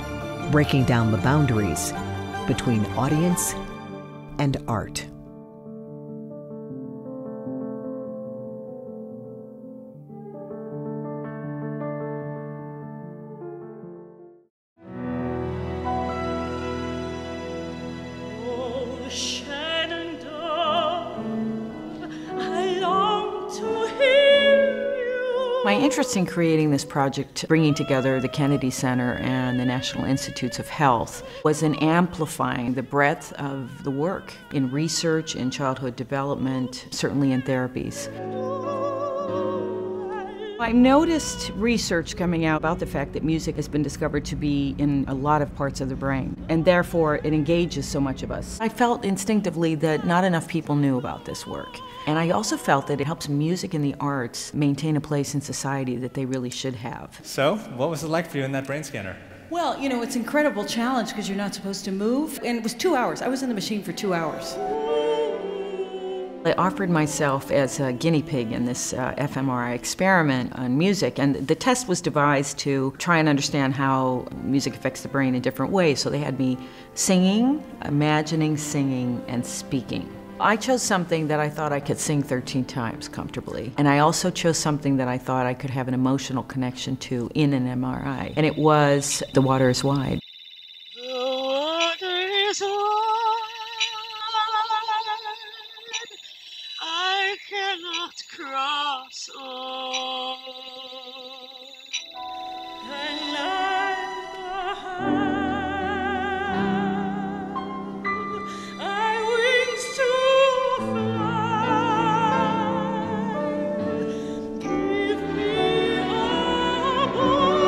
breaking down the boundaries between audience and art. My interest in creating this project, bringing together the Kennedy Center and the National Institutes of Health, was in amplifying the breadth of the work in research, in childhood development, certainly in therapies. I noticed research coming out about the fact that music has been discovered to be in a lot of parts of the brain, and therefore it engages so much of us. I felt instinctively that not enough people knew about this work. And I also felt that it helps music and the arts maintain a place in society that they really should have. So, what was it like for you in that brain scanner? Well, you know, it's an incredible challenge because you're not supposed to move. And it was 2 hours. I was in the machine for 2 hours. I offered myself as a guinea pig in this fMRI experiment on music, and the test was devised to try and understand how music affects the brain in different ways. So they had me singing, imagining singing, and speaking. I chose something that I thought I could sing 13 times comfortably, and I also chose something that I thought I could have an emotional connection to in an MRI, and it was The Water is Wide. The water is wide, I cannot cross o'er. And I wings to fly. Give me a boat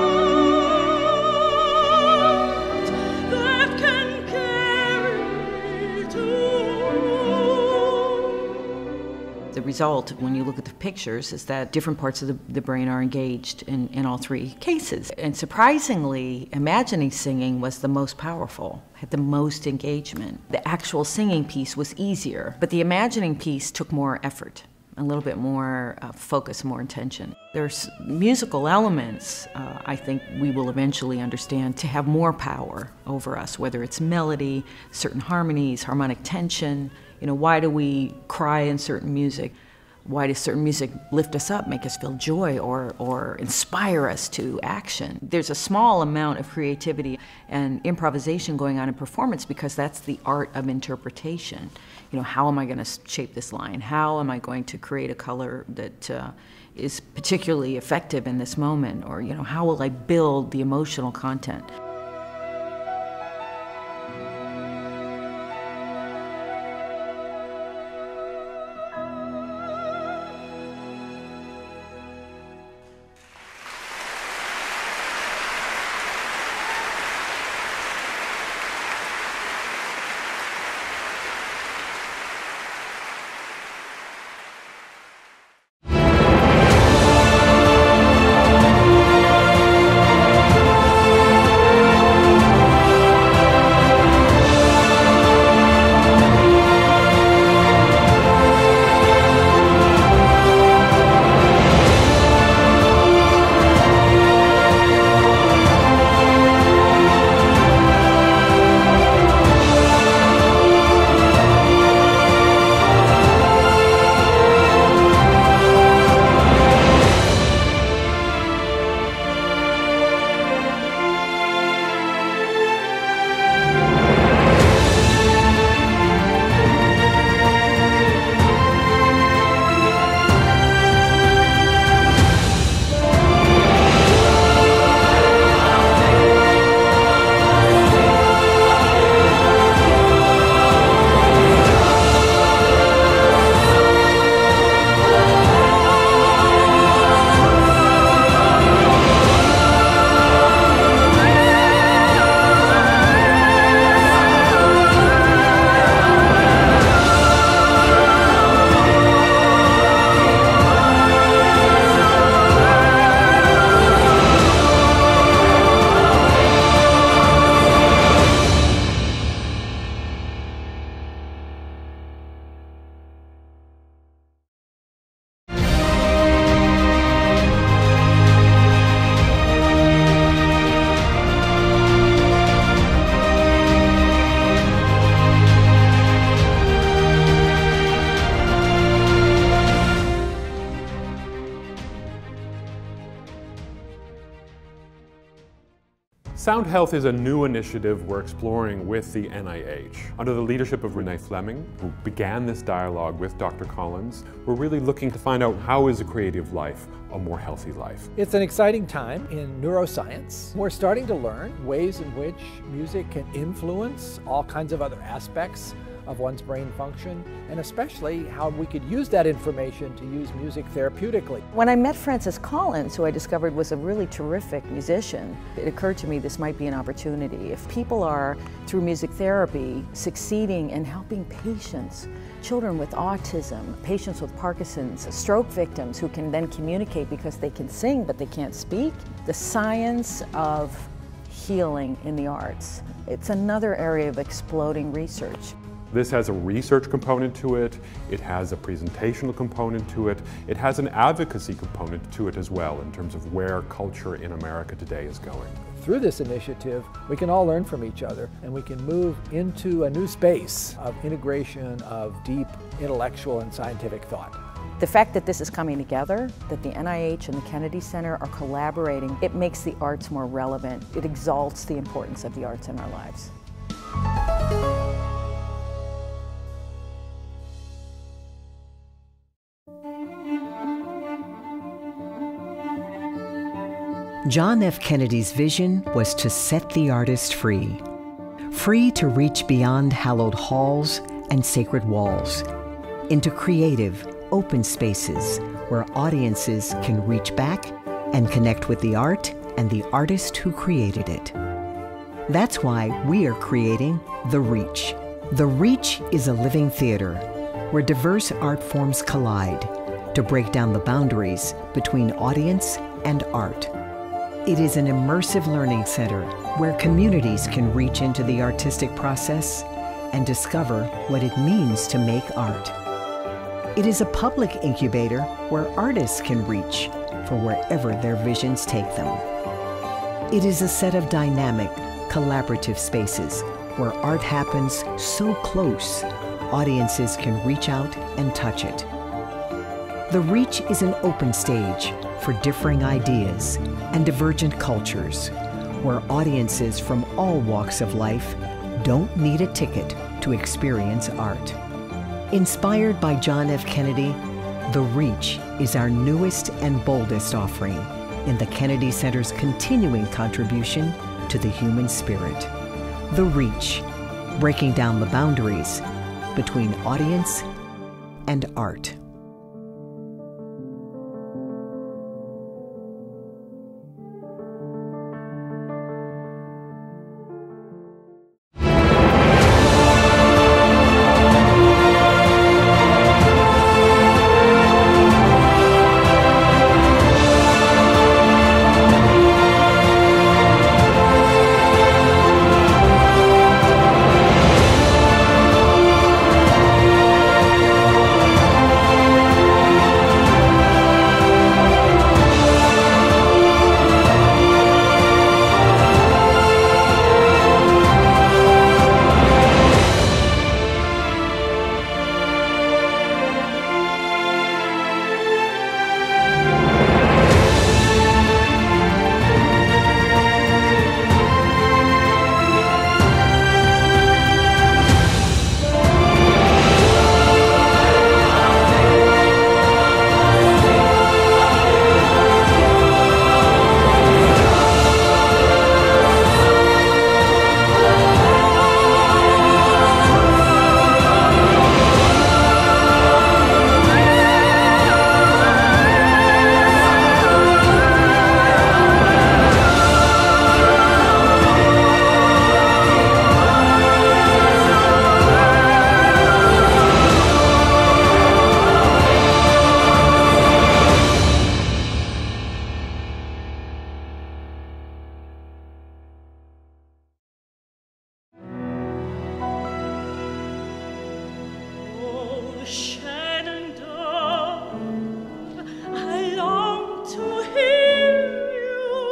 result, when you look at the pictures, is that different parts of the brain are engaged in all three cases. And surprisingly, imagining singing was the most powerful, had the most engagement. The actual singing piece was easier, but the imagining piece took more effort, a little bit more focus, more intention. There's musical elements, I think we will eventually understand, to have more power over us, whether it's melody, certain harmonies, harmonic tension. You know, why do we cry in certain music? Why does certain music lift us up, make us feel joy, or inspire us to action? There's a small amount of creativity and improvisation going on in performance because that's the art of interpretation. You know, how am I going to shape this line? How am I going to create a color that is particularly effective in this moment? Or, you know, how will I build the emotional content? Sound Health is a new initiative we're exploring with the NIH. Under the leadership of Renée Fleming, who began this dialogue with Dr. Collins, we're really looking to find out how is a creative life a more healthy life. It's an exciting time in neuroscience. We're starting to learn ways in which music can influence all kinds of other aspects of one's brain function, and especially how we could use that information to use music therapeutically. When I met Francis Collins, who I discovered was a really terrific musician, it occurred to me this might be an opportunity. If people are, through music therapy, succeeding in helping patients, children with autism, patients with Parkinson's, stroke victims who can then communicate because they can sing but they can't speak, the science of healing in the arts, it's another area of exploding research. This has a research component to it, it has a presentational component to it, it has an advocacy component to it as well in terms of where culture in America today is going. Through this initiative, we can all learn from each other and we can move into a new space of integration of deep intellectual and scientific thought. The fact that this is coming together, that the NIH and the Kennedy Center are collaborating, it makes the arts more relevant. It exalts the importance of the arts in our lives. John F. Kennedy's vision was to set the artist free, free to reach beyond hallowed halls and sacred walls, into creative, open spaces where audiences can reach back and connect with the art and the artist who created it. That's why we are creating The Reach. The Reach is a living theater, where diverse art forms collide to break down the boundaries between audience and art. It is an immersive learning center where communities can reach into the artistic process and discover what it means to make art. It is a public incubator where artists can reach for wherever their visions take them. It is a set of dynamic, collaborative spaces where art happens so close, audiences can reach out and touch it. The Reach is an open stage for differing ideas and divergent cultures, where audiences from all walks of life don't need a ticket to experience art. Inspired by John F. Kennedy, The Reach is our newest and boldest offering in the Kennedy Center's continuing contribution to the human spirit. The Reach, breaking down the boundaries between audience and art.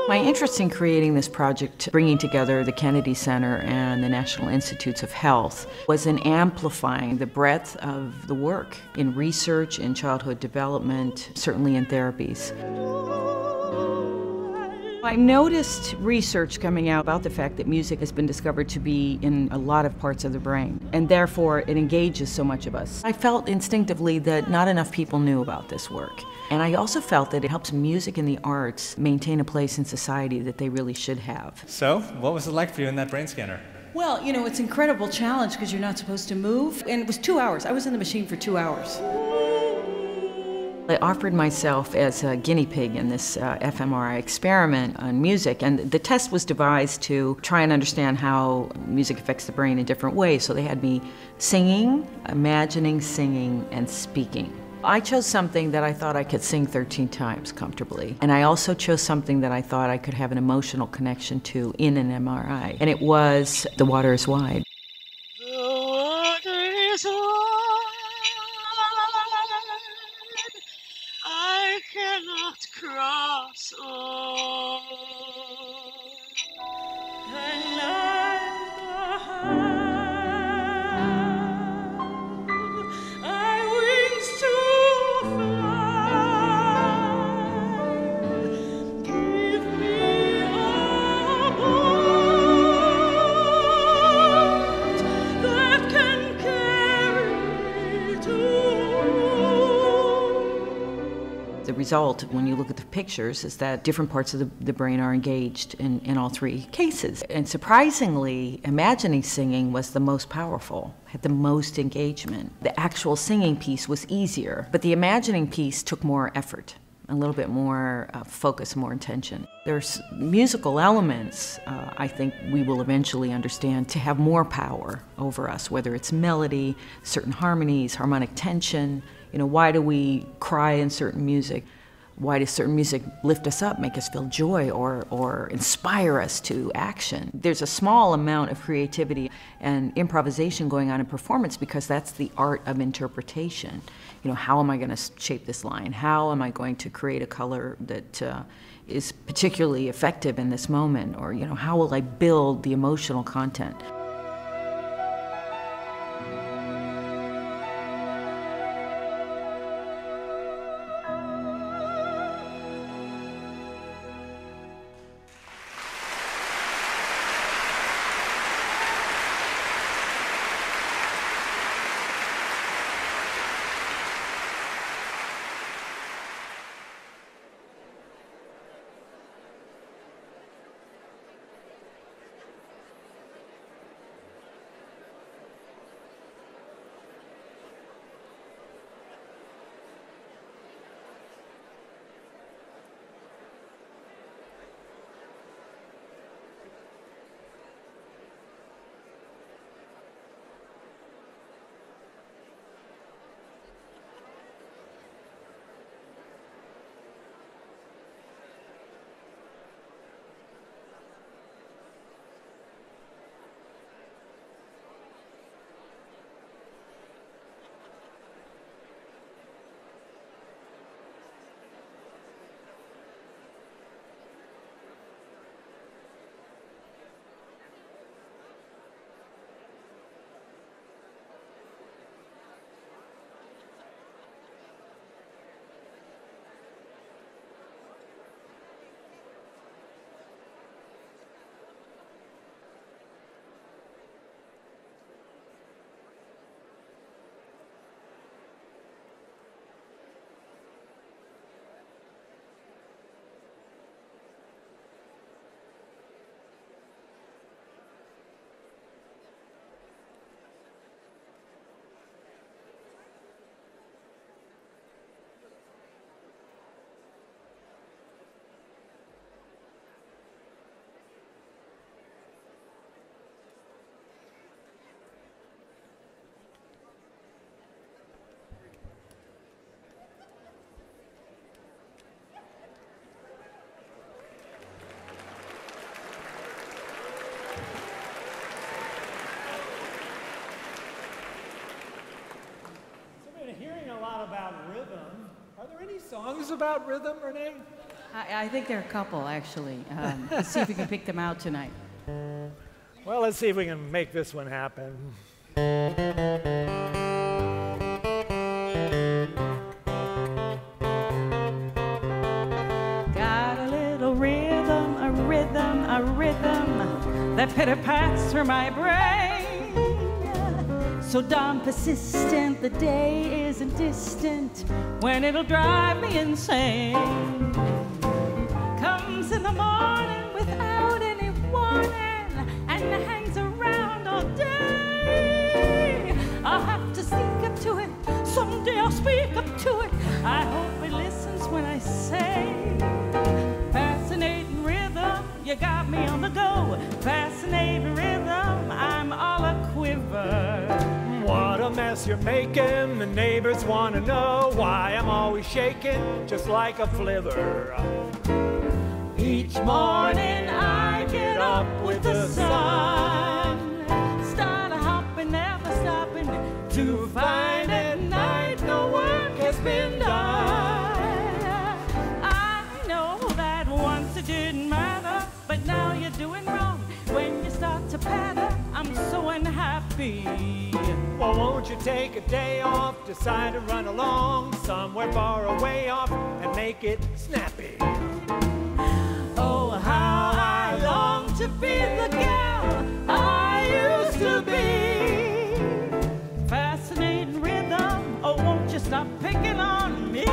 My interest in creating this project, bringing together the Kennedy Center and the National Institutes of Health, was in amplifying the breadth of the work in research, in childhood development, certainly in therapies. I noticed research coming out about the fact that music has been discovered to be in a lot of parts of the brain, and therefore it engages so much of us. I felt instinctively that not enough people knew about this work. And I also felt that it helps music and the arts maintain a place in society that they really should have. So, what was it like for you in that brain scanner? Well, you know, it's an incredible challenge because you're not supposed to move. And it was 2 hours. I was in the machine for 2 hours. I offered myself as a guinea pig in this fMRI experiment on music, and the test was devised to try and understand how music affects the brain in different ways. So they had me singing, imagining, singing, and speaking. I chose something that I thought I could sing 13 times comfortably, and I also chose something that I thought I could have an emotional connection to in an MRI, and it was The Water is Wide. The water is wide, I cannot cross o'er. And like the I wings to fly. Give me a boat that can carry me to. The result, when you look at the pictures, is that different parts of the brain are engaged in all three cases. And surprisingly, imagining singing was the most powerful, had the most engagement. The actual singing piece was easier, but the imagining piece took more effort. a little bit more focus, more intention. There's musical elements, I think we will eventually understand, to have more power over us, whether it's melody, certain harmonies, harmonic tension. You know, why do we cry in certain music? Why does certain music lift us up, make us feel joy, or inspire us to action? There's a small amount of creativity and improvisation going on in performance because that's the art of interpretation. You know, how am I going to shape this line? How am I going to create a color that is particularly effective in this moment? Or, you know, how will I build the emotional content? About rhythm. Are there any songs about rhythm, Renee? I think there are a couple, actually. Let's see if we can pick them out tonight. Well, let's see if we can make this one happen. Got a little rhythm, a rhythm, a rhythm that pitter-pats through my brain. So darn persistent, the day isn't distant when it'll drive me insane. Comes in the morning without any warning and hangs around all day. I'll have to sneak up to it, someday I'll speak up to it. I hope it listens when I say, fascinating rhythm, you got me on the go. Fascinating rhythm, I'm all a quiver. What a mess you're making, the neighbors want to know why I'm always shaking just like a flivver. Each morning I get up with the sun, start hopping, never stopping, to find at night no work has been done. I know that once it didn't matter, but now you're doing wrong. When you start to patter, I'm so unhappy. Well, won't you take a day off, decide to run along somewhere far away off and make it snappy? Oh, how I long to be the gal I used to be. Fascinating rhythm, oh, won't you stop picking on me?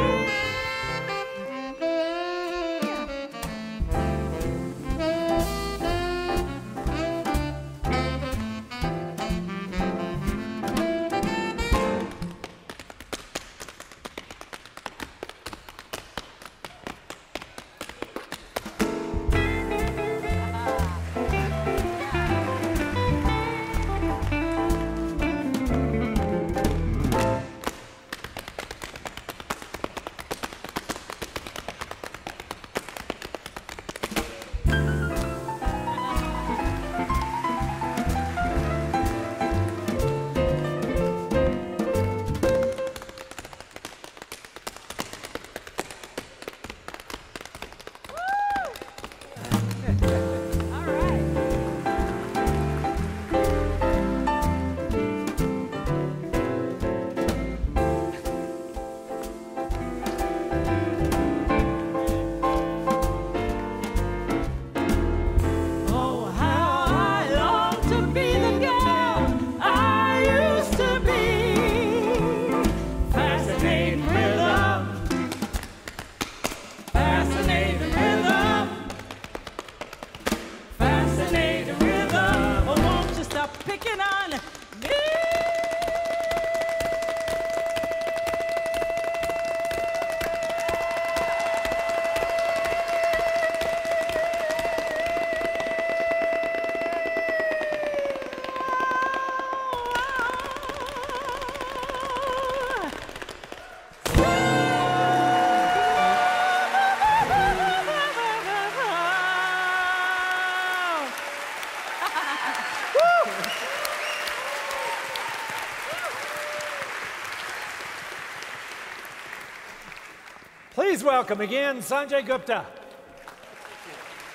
Please welcome again Sanjay Gupta.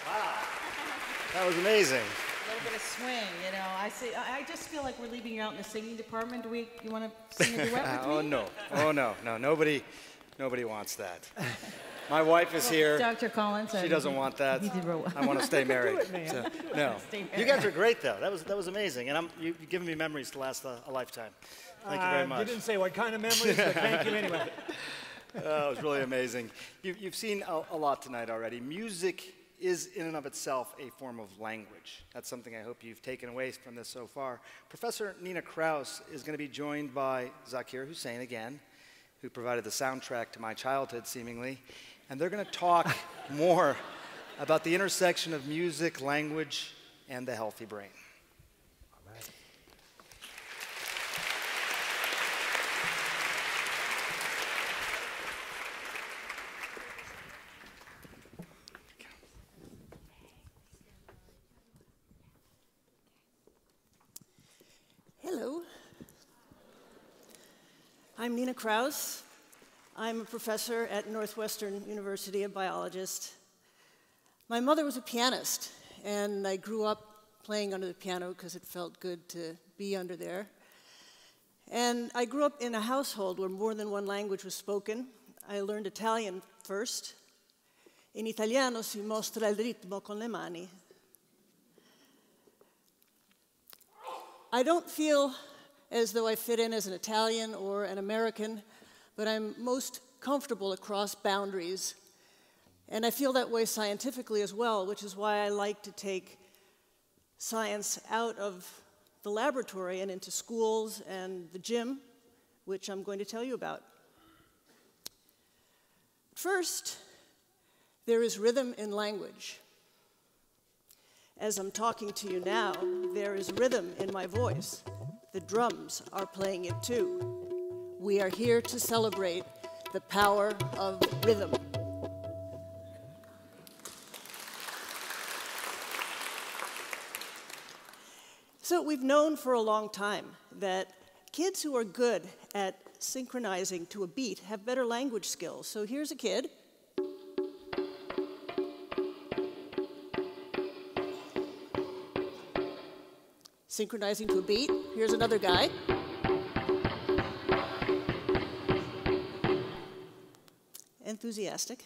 Wow, that was amazing. A little bit of swing, you know. I just feel like we're leaving you out in the singing department. You want to sing a duet with me? Oh no, no, nobody wants that. My wife is here. Dr. Collins. She doesn't want that. I want to stay married. So, no, you guys are great though. That was amazing, and you've given me memories to last a lifetime. Thank you very much. You didn't say what kind of memories, but thank you anyway. It was really amazing. You've seen a lot tonight already. Music is in and of itself a form of language. That's something I hope you've taken away from this so far. Professor Nina Kraus is going to be joined by Zakir Hussain again, who provided the soundtrack to my childhood, seemingly. And they're going to talk more about the intersection of music, language, and the healthy brain. All right. Hello. I'm Nina Kraus. I'm a professor at Northwestern University, a biologist. My mother was a pianist, and I grew up playing under the piano because it felt good to be under there. And I grew up in a household where more than one language was spoken. I learned Italian first. In italiano si mostra il ritmo con le mani. I don't feel as though I fit in as an Italian or an American, but I'm most comfortable across boundaries. And I feel that way scientifically as well, which is why I like to take science out of the laboratory and into schools and the gym, which I'm going to tell you about. First, there is rhythm in language. As I'm talking to you now, there is rhythm in my voice. The drums are playing it too. We are here to celebrate the power of rhythm. So we've known for a long time that kids who are good at synchronizing to a beat have better language skills. So here's a kid. Synchronizing to a beat. Here's another guy. Enthusiastic.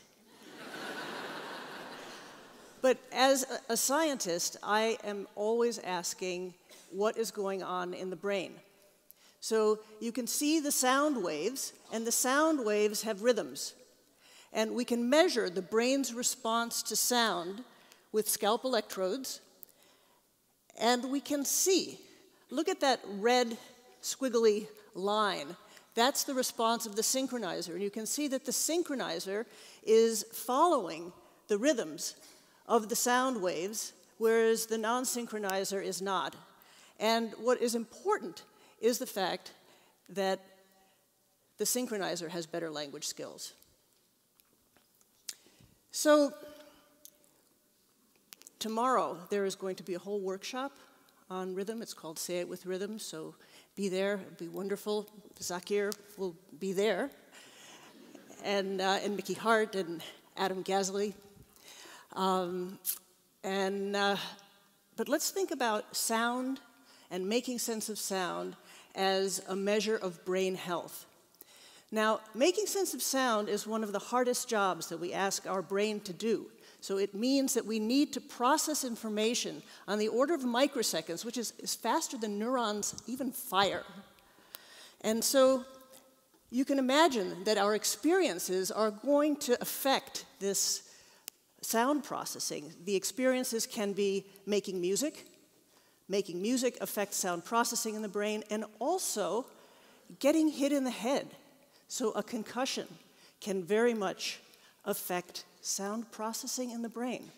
But as a scientist, I am always asking what is going on in the brain. So you can see the sound waves, and the sound waves have rhythms. And we can measure the brain's response to sound with scalp electrodes, and we can see. Look at that red squiggly line. That's the response of the synchronizer. And you can see that the synchronizer is following the rhythms of the sound waves, whereas the non-synchronizer is not. And what is important is the fact that the synchronizer has better language skills. So tomorrow there is going to be a whole workshop on rhythm. It's called Say It With Rhythm, so be there. It'll be wonderful. Zakir will be there, and Mickey Hart and Adam Gazzley. But let's think about sound and making sense of sound as a measure of brain health. Now, making sense of sound is one of the hardest jobs that we ask our brain to do. So it means that we need to process information on the order of microseconds, which is faster than neurons even fire. And so you can imagine that our experiences are going to affect this sound processing. The experiences can be making music. Making music affects sound processing in the brain, and also getting hit in the head. So a concussion can very much affect sound processing in the brain.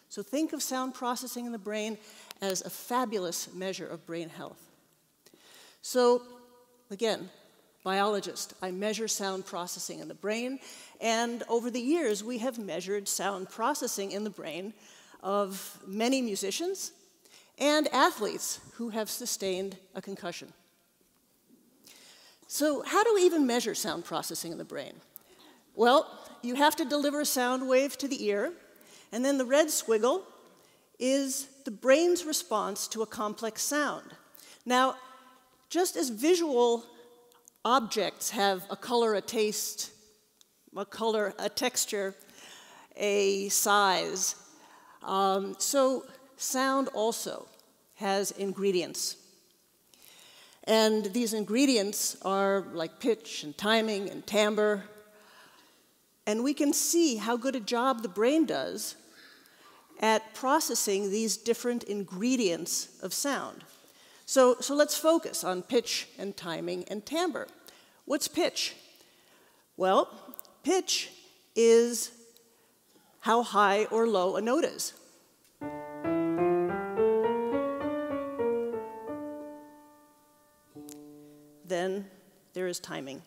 So think of sound processing in the brain as a fabulous measure of brain health. So again, biologist, I measure sound processing in the brain, and over the years we have measured sound processing in the brain of many musicians and athletes who have sustained a concussion. So how do we even measure sound processing in the brain? Well, you have to deliver a sound wave to the ear, and then the red squiggle is the brain's response to a complex sound. Now, just as visual objects have a color, a taste, a color, a texture, a size, so sound also has ingredients. And these ingredients are like pitch and timing and timbre. And we can see how good a job the brain does at processing these different ingredients of sound. So let's focus on pitch and timing and timbre. What's pitch? Well, pitch is how high or low a note is. Then there is timing.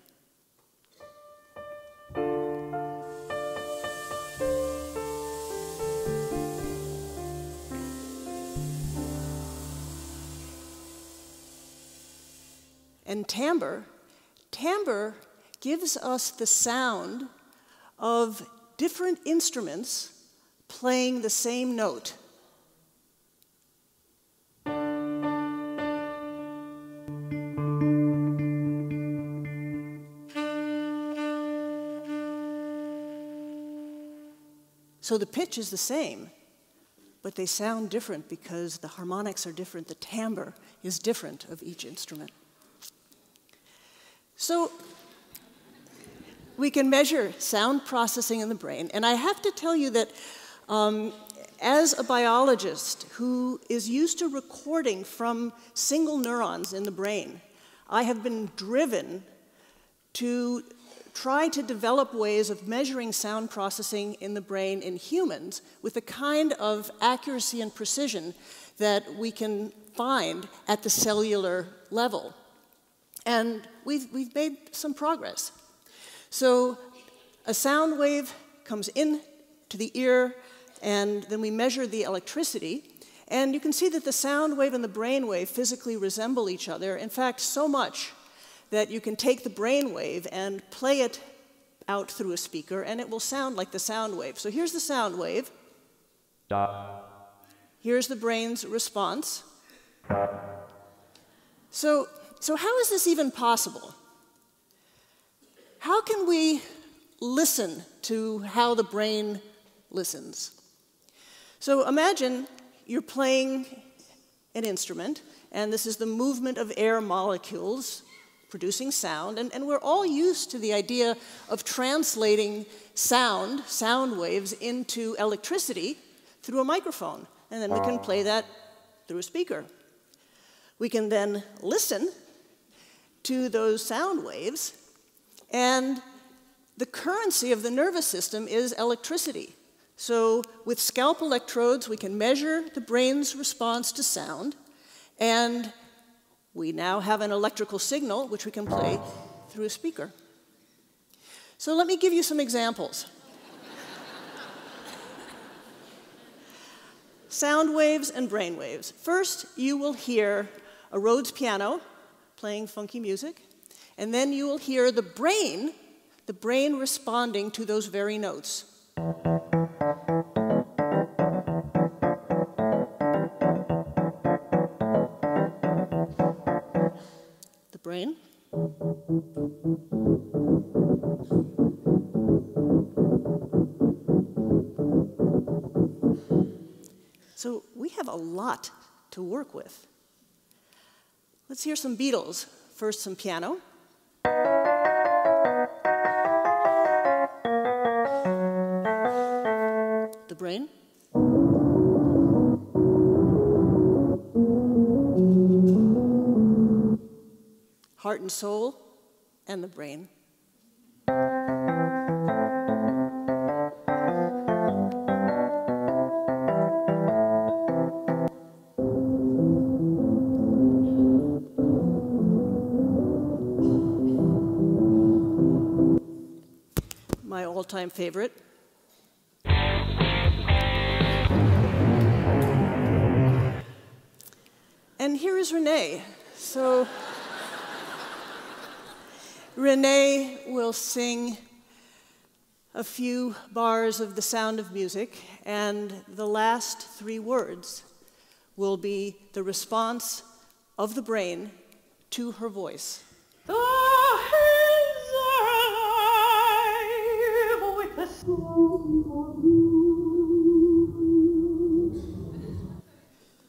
And timbre, timbre gives us the sound of different instruments playing the same note. So the pitch is the same, but they sound different because the harmonics are different, the timbre is different of each instrument. So we can measure sound processing in the brain, and I have to tell you that as a biologist who is used to recording from single neurons in the brain, I have been driven to try to develop ways of measuring sound processing in the brain in humans with the kind of accuracy and precision that we can find at the cellular level. And we've made some progress. So a sound wave comes in to the ear, and then we measure the electricity. And you can see that the sound wave and the brain wave physically resemble each other. In fact, so much that you can take the brain wave and play it out through a speaker, and it will sound like the sound wave. So here's the sound wave. Here's the brain's response. So how is this even possible? How can we listen to how the brain listens? So imagine you're playing an instrument, and this is the movement of air molecules producing sound, and we're all used to the idea of translating sound waves into electricity through a microphone, and then we can play that through a speaker. We can then listen to those sound waves, and the currency of the nervous system is electricity. So with scalp electrodes, we can measure the brain's response to sound, and we now have an electrical signal which we can play through a speaker. So let me give you some examples. Sound waves and brain waves. First, you will hear a Rhodes piano playing funky music, and then you will hear the brain responding to those very notes. The brain. So we have a lot to work with. Let's hear some Beatles. First, some piano. The brain. Heart and soul, and the brain. My all-time favorite. And here is Renee. So Renee will sing a few bars of the sound of music, and the last 3 words will be the response of the brain to her voice. The hands are alive with the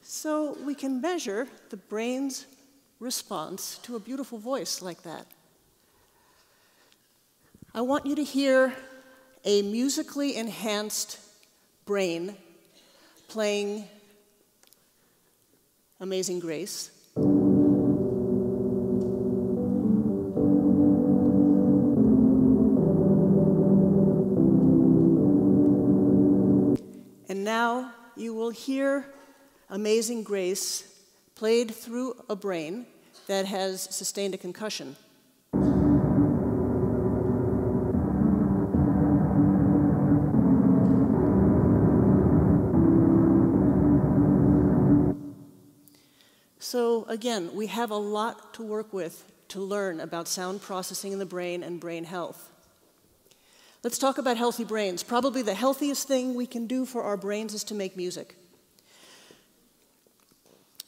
So we can measure the brain's response to a beautiful voice like that. I want you to hear a musically enhanced brain playing Amazing Grace. And now you will hear Amazing Grace played through a brain that has sustained a concussion. So again, we have a lot to work with to learn about sound processing in the brain and brain health. Let's talk about healthy brains. Probably the healthiest thing we can do for our brains is to make music.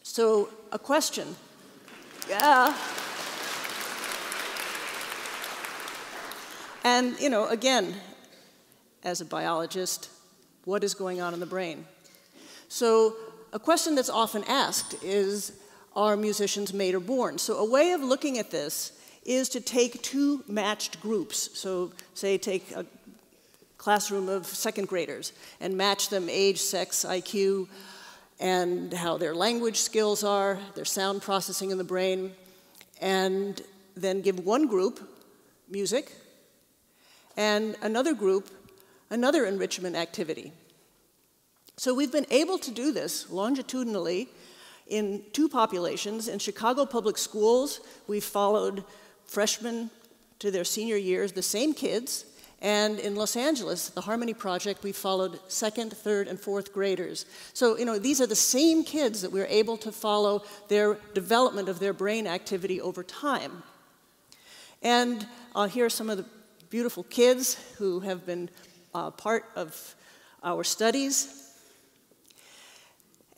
So, a question. Yeah. And, you know, again, as a biologist, what is going on in the brain? So, a question that's often asked is, are musicians made or born? So, a way of looking at this is to take 2 matched groups. So, say, take a classroom of 2nd graders and match them age, sex, IQ, and how their language skills are, their sound processing in the brain, and then give one group music, and another group another enrichment activity. So we've been able to do this longitudinally in 2 populations. In Chicago public schools, we've followed freshmen to their senior years, the same kids, and in Los Angeles, the Harmony Project, we followed 2nd, 3rd, and 4th graders. So, you know, these are the same kids that we're able to follow their development of their brain activity over time. And here are some of the beautiful kids who have been part of our studies.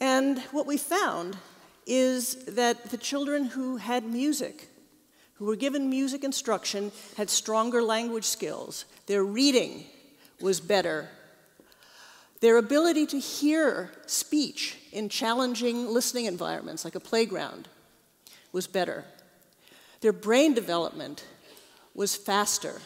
And what we found is that the children who had music, who were given music instruction, had stronger language skills. Their reading was better. Their ability to hear speech in challenging listening environments, like a playground, was better. Their brain development was faster.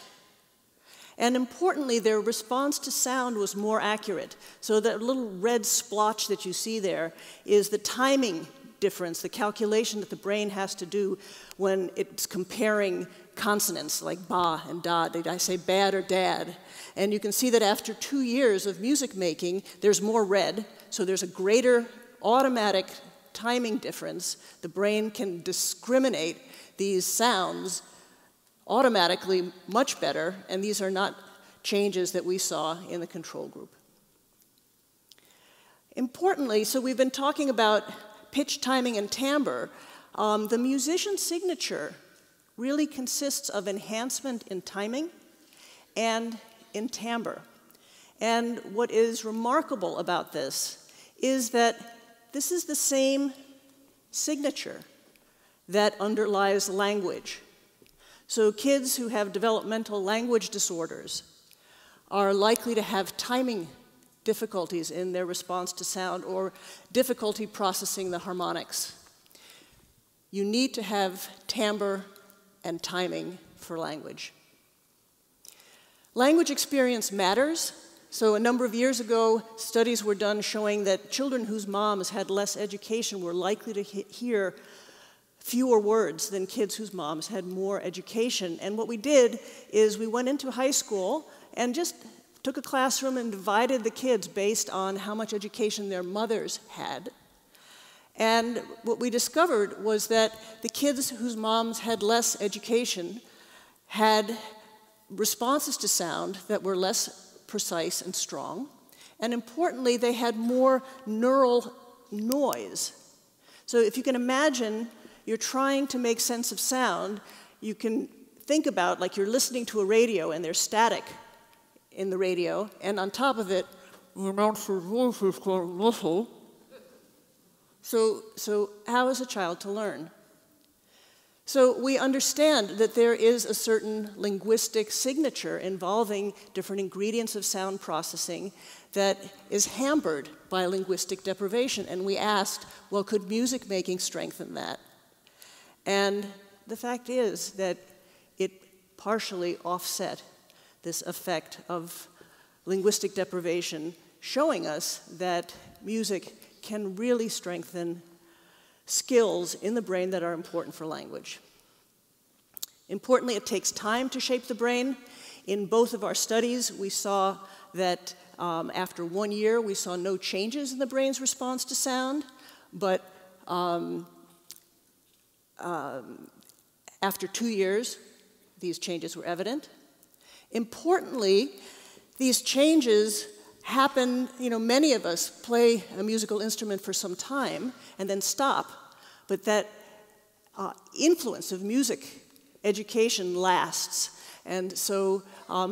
And importantly, their response to sound was more accurate. So that little red splotch that you see there is the timing difference, the calculation that the brain has to do when it's comparing consonants like ba and da. Did I say bad or dad? And you can see that after 2 years of music making, there's more red, so there's a greater automatic timing difference. The brain can discriminate these sounds automatically much better, and these are not changes that we saw in the control group. Importantly, so we've been talking about pitch, timing, and timbre. The musician's signature really consists of enhancement in timing and in timbre. And what is remarkable about this is that this is the same signature that underlies language. So kids who have developmental language disorders are likely to have timing difficulties in their response to sound or difficulty processing the harmonics. You need to have timbre and timing for language. Language experience matters. So a number of years ago, studies were done showing that children whose moms had less education were likely to hear fewer words than kids whose moms had more education. And what we did is we went into high school and just took a classroom and divided the kids based on how much education their mothers had. And what we discovered was that the kids whose moms had less education had responses to sound that were less precise and strong. And importantly, they had more neural noise. So if you can imagine you're trying to make sense of sound, you can think about like you're listening to a radio and there's static in the radio, and on top of it, the announcer's voice is called muffle. So how is a child to learn? So we understand that there is a certain linguistic signature involving different ingredients of sound processing that is hampered by linguistic deprivation. And we asked, well, could music making strengthen that? And the fact is that it partially offset this effect of linguistic deprivation, showing us that music can really strengthen skills in the brain that are important for language. Importantly, it takes time to shape the brain. In both of our studies, we saw that after 1 year, we saw no changes in the brain's response to sound, but after 2 years, these changes were evident. Importantly, these changes happen, many of us play a musical instrument for some time and then stop, but that influence of music education lasts. And so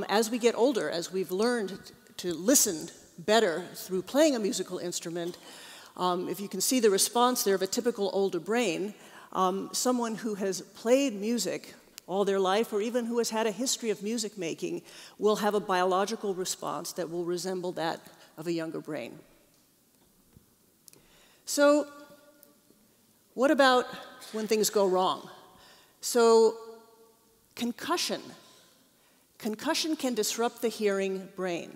as we get older, as we've learned to listen better through playing a musical instrument, if you can see the response there of a typical older brain, someone who has played music all their life, or even who has had a history of music making, will have a biological response that will resemble that of a younger brain. So, what about when things go wrong? So, concussion. Concussion can disrupt the hearing brain.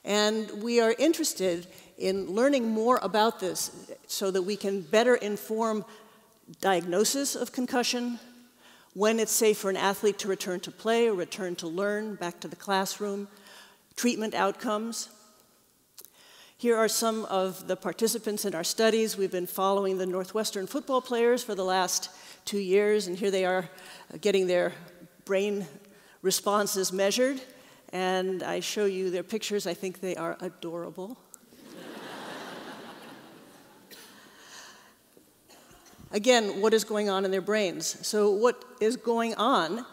And we are interested in learning more about this so that we can better inform diagnosis of concussion, when it's safe for an athlete to return to play or return to learn, back to the classroom, treatment outcomes. Here are some of the participants in our studies. We've been following the Northwestern football players for the last 2 years, and here they are getting their brain responses measured. And I show you their pictures. I think they are adorable. Again, what is going on in their brains? So what is going on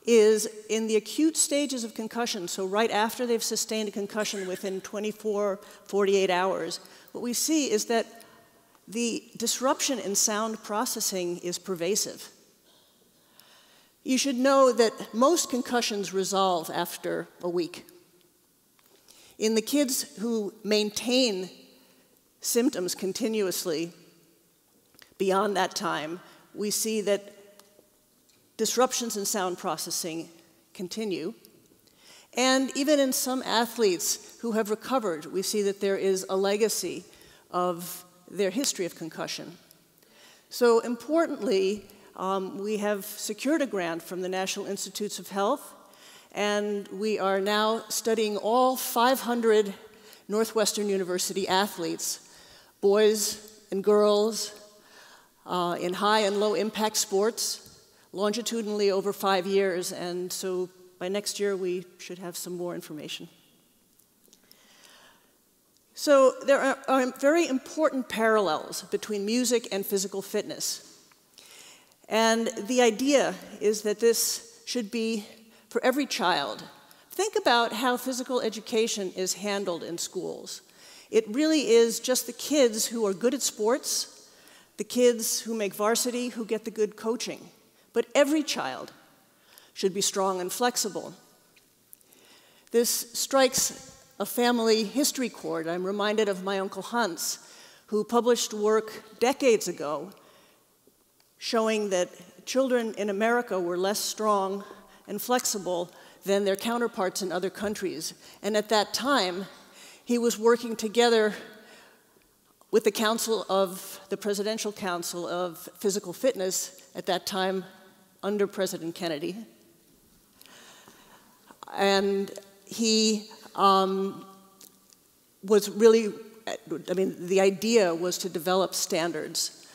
is in the acute stages of concussion, so right after they've sustained a concussion within 24, 48 hours, what we see is that the disruption in sound processing is pervasive. You should know that most concussions resolve after a week. In the kids who maintain symptoms continuously, beyond that time, we see that disruptions in sound processing continue. And even in some athletes who have recovered, we see that there is a legacy of their history of concussion. So importantly, we have secured a grant from the National Institutes of Health, and we are now studying all 500 Northwestern University athletes, boys and girls, in high and low impact sports, longitudinally over 5 years, and so by next year we should have some more information. So there are very important parallels between music and physical fitness. And the idea is that this should be for every child. Think about how physical education is handled in schools. It really is just the kids who are good at sports, the kids who make varsity, who get the good coaching. But every child should be strong and flexible. This strikes a family history chord. I'm reminded of my Uncle Hans, who published work decades ago showing that children in America were less strong and flexible than their counterparts in other countries. And at that time, he was working together with the Presidential Council of Physical Fitness, at that time under President Kennedy. And he was really, the idea was to develop standards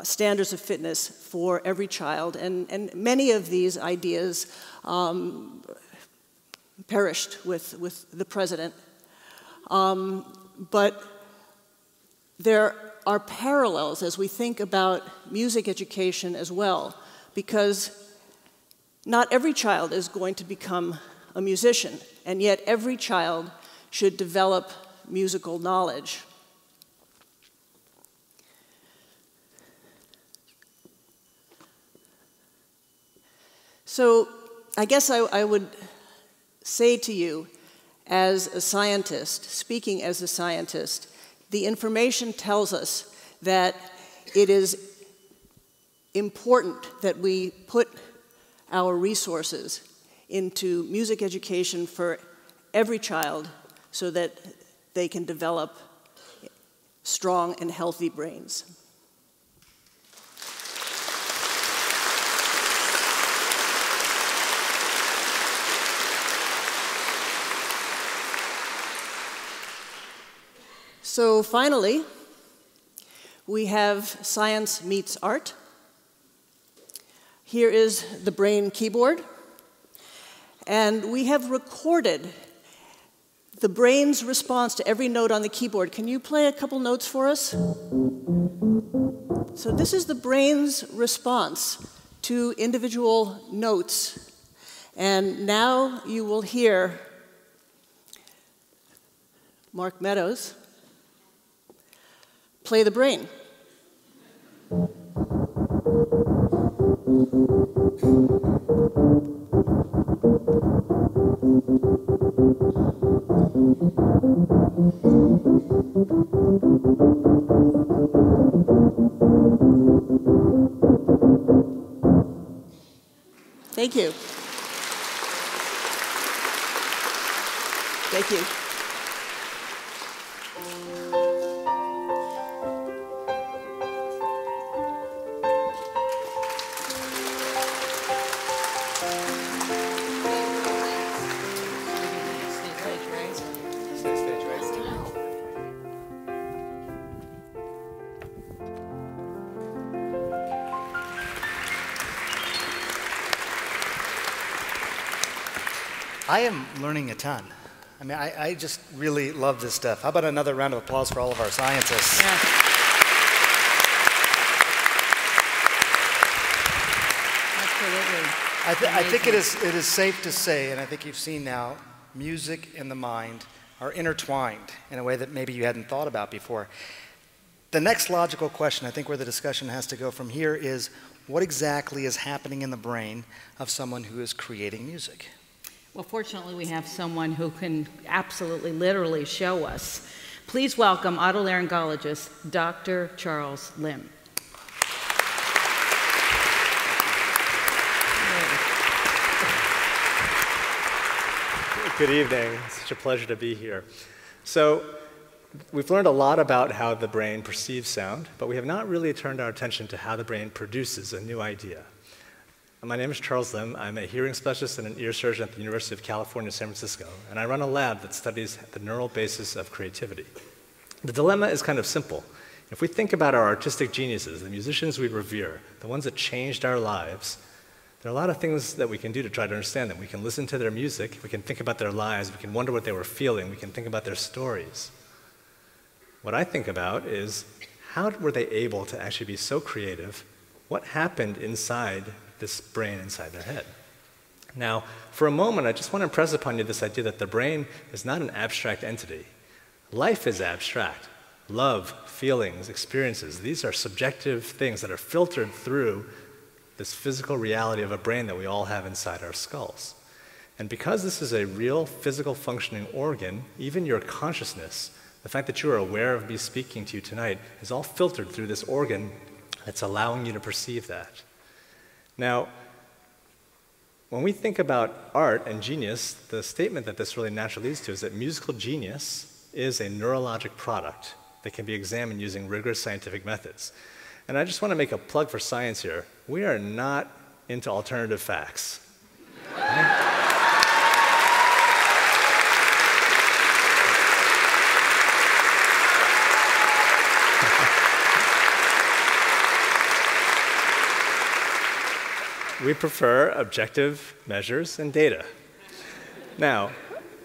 standards of fitness for every child, and many of these ideas perished with the president. But there are parallels as we think about music education as well, because not every child is going to become a musician, and yet every child should develop musical knowledge. So I guess I would say to you, as a scientist, speaking as a scientist, the information tells us that it is important that we put our resources into music education for every child so that they can develop strong and healthy brains. So finally, we have science meets art. Here is the brain keyboard. And we have recorded the brain's response to every note on the keyboard. Can you play a couple notes for us? So this is the brain's response to individual notes. And now you will hear Mark Meadows play the brain. Thank you. Thank you. I am learning a ton. I mean, I just really love this stuff. How about another round of applause for all of our scientists? Yeah. Absolutely. I think it is safe to say, and I think you've seen now, music and the mind are intertwined in a way that maybe you hadn't thought about before. The next logical question, I think where the discussion has to go from here, is what exactly is happening in the brain of someone who is creating music? Well, fortunately, we have someone who can absolutely, literally show us. Please welcome otolaryngologist Dr. Charles Lim. Good evening. It's such a pleasure to be here. So, we've learned a lot about how the brain perceives sound, but we have not really turned our attention to how the brain produces a new idea. My name is Charles Lim. I'm a hearing specialist and an ear surgeon at the University of California, San Francisco, and I run a lab that studies the neural basis of creativity. The dilemma is kind of simple. If we think about our artistic geniuses, the musicians we revere, the ones that changed our lives, there are a lot of things that we can do to try to understand them. We can listen to their music, we can think about their lives, we can wonder what they were feeling, we can think about their stories. What I think about is, how were they able to actually be so creative? What happened inside this brain inside their head? Now, for a moment, I just want to impress upon you this idea that the brain is not an abstract entity. Life is abstract. Love, feelings, experiences, these are subjective things that are filtered through this physical reality of a brain that we all have inside our skulls. And because this is a real physical functioning organ, even your consciousness, the fact that you are aware of me speaking to you tonight, is all filtered through this organ that's allowing you to perceive that. Now, when we think about art and genius, the statement that this really naturally leads to is that musical genius is a neurologic product that can be examined using rigorous scientific methods. And I just want to make a plug for science here. We are not into alternative facts. Okay? We prefer objective measures and data. Now,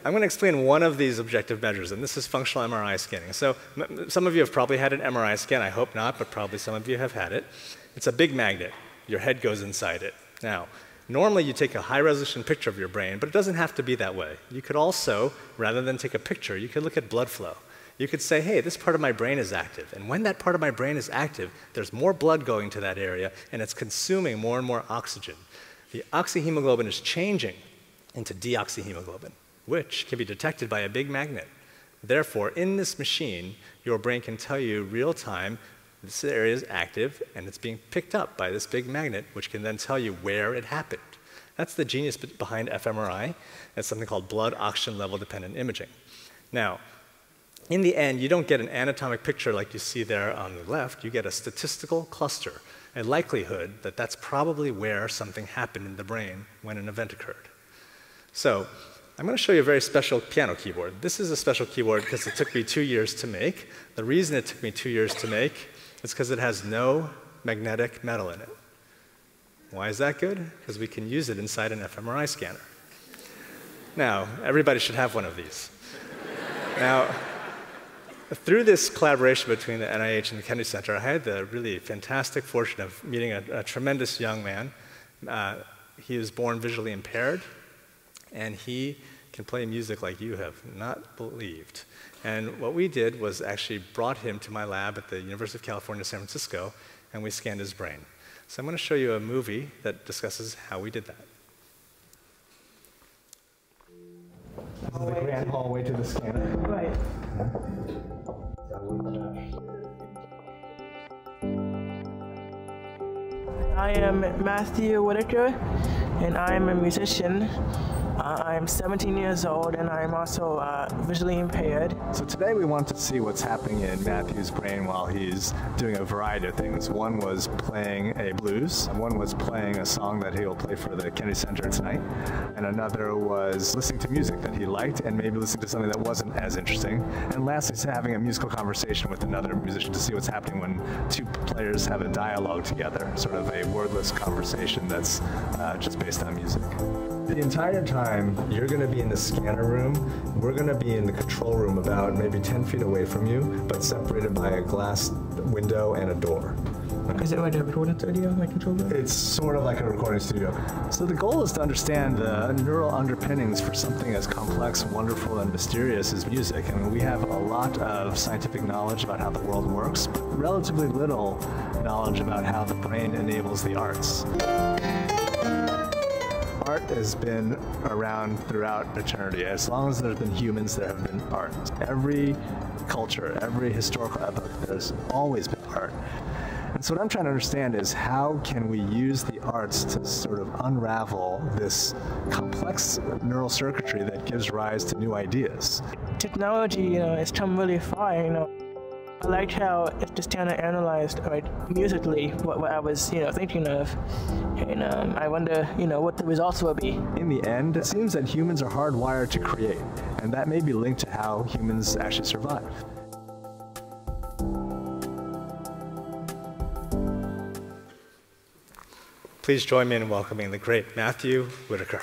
I'm going to explain one of these objective measures, and this is functional MRI scanning. So some of you have probably had an MRI scan. I hope not, but probably some of you have had it. It's a big magnet. Your head goes inside it. Now, Normally, you take a high-resolution picture of your brain, but it doesn't have to be that way. You could also, rather than take a picture, you could look at blood flow. You could say, hey, this part of my brain is active. And when that part of my brain is active, there's more blood going to that area, and it's consuming more and more oxygen. The oxyhemoglobin is changing into deoxyhemoglobin, which can be detected by a big magnet. Therefore, in this machine, your brain can tell you real time, this area is active, and it's being picked up by this big magnet, which can then tell you where it happened. That's the genius behind fMRI. It's something called blood oxygen level dependent imaging. Now, in the end, you don't get an anatomic picture like you see there on the left. You get a statistical cluster, a likelihood that that's probably where something happened in the brain when an event occurred. So I'm going to show you a very special piano keyboard. This is a special keyboard because it took me 2 years to make. The reason it took me 2 years to make is because it has no magnetic metal in it. Why is that good? Because we can use it inside an fMRI scanner. Now, everybody should have one of these. Now, through this collaboration between the NIH and the Kennedy Center, I had the really fantastic fortune of meeting a tremendous young man. He was born visually impaired, and he can play music like you have not believed. And what we did was actually brought him to my lab at the University of California, San Francisco, and we scanned his brain. So I'm going to show you a movie that discusses how we did that. This is the grand hallway to the scanner. Right. I am Matthew Whitaker, and I am a musician. I am 17 years old, and I am also visually impaired. So today we want to see what's happening in Matthew's brain while he's doing a variety of things. One was playing a blues, and one was playing a song that he'll play for the Kennedy Center tonight, and another was listening to music that he liked and maybe listening to something that wasn't as interesting. And lastly, having a musical conversation with another musician to see what's happening when two players have a dialogue together, sort of a wordless conversation that's just based on music. The entire time, you're going to be in the scanner room. We're going to be in the control room about maybe 10 feet away from you, but separated by a glass window and a door. Is it like a recording studio, like control room? It's sort of like a recording studio. So the goal is to understand the neural underpinnings for something as complex, wonderful, and mysterious as music. I mean, we have a lot of scientific knowledge about how the world works, but relatively little knowledge about how the brain enables the arts. Art has been around throughout eternity. As long as there's been humans, there have been art. Every culture, every historical epoch, there's always been art. And so what I'm trying to understand is how can we use the arts to sort of unravel this complex neural circuitry that gives rise to new ideas. Technology, has come really far, I liked how it just kind of analyzed musically what I was, thinking of, and I wonder, what the results will be. In the end, it seems that humans are hardwired to create, and that may be linked to how humans actually survive. Please join me in welcoming the great Matthew Whitaker.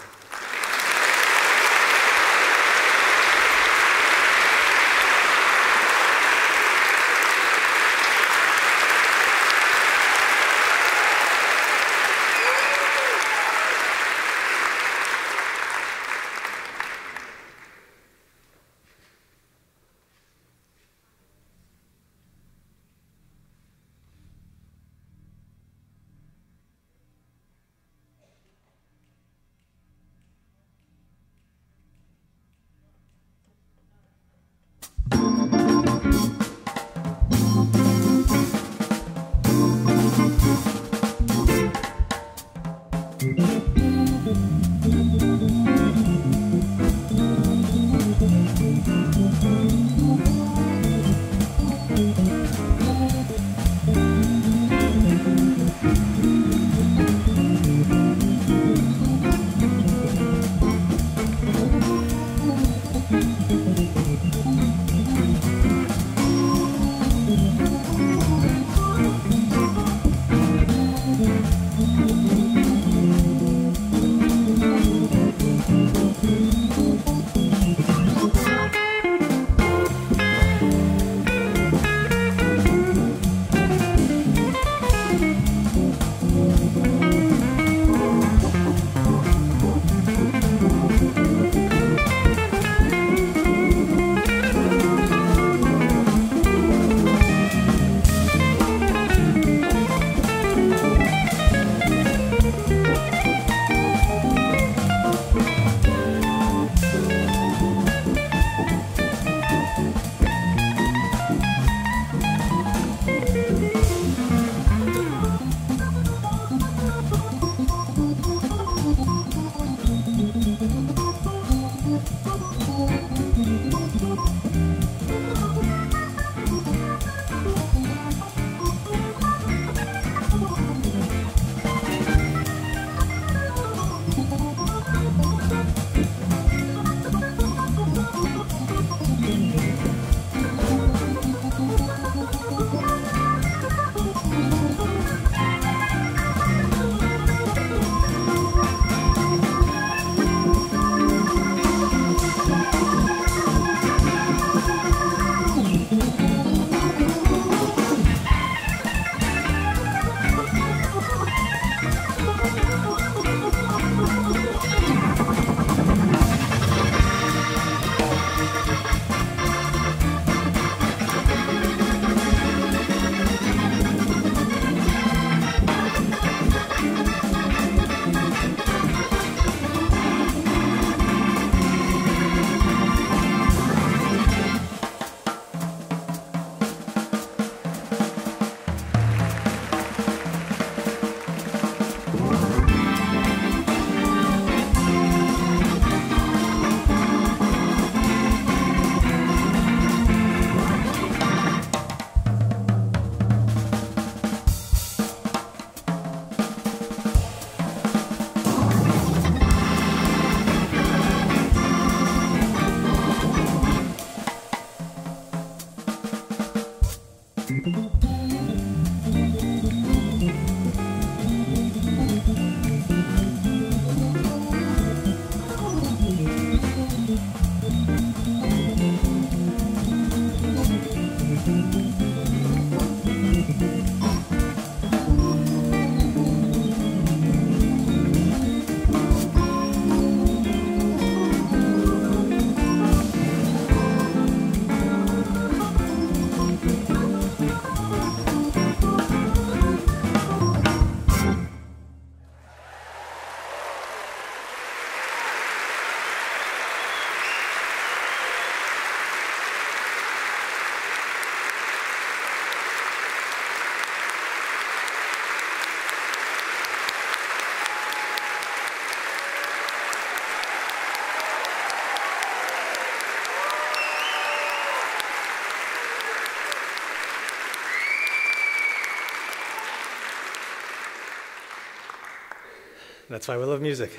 That's why we love music.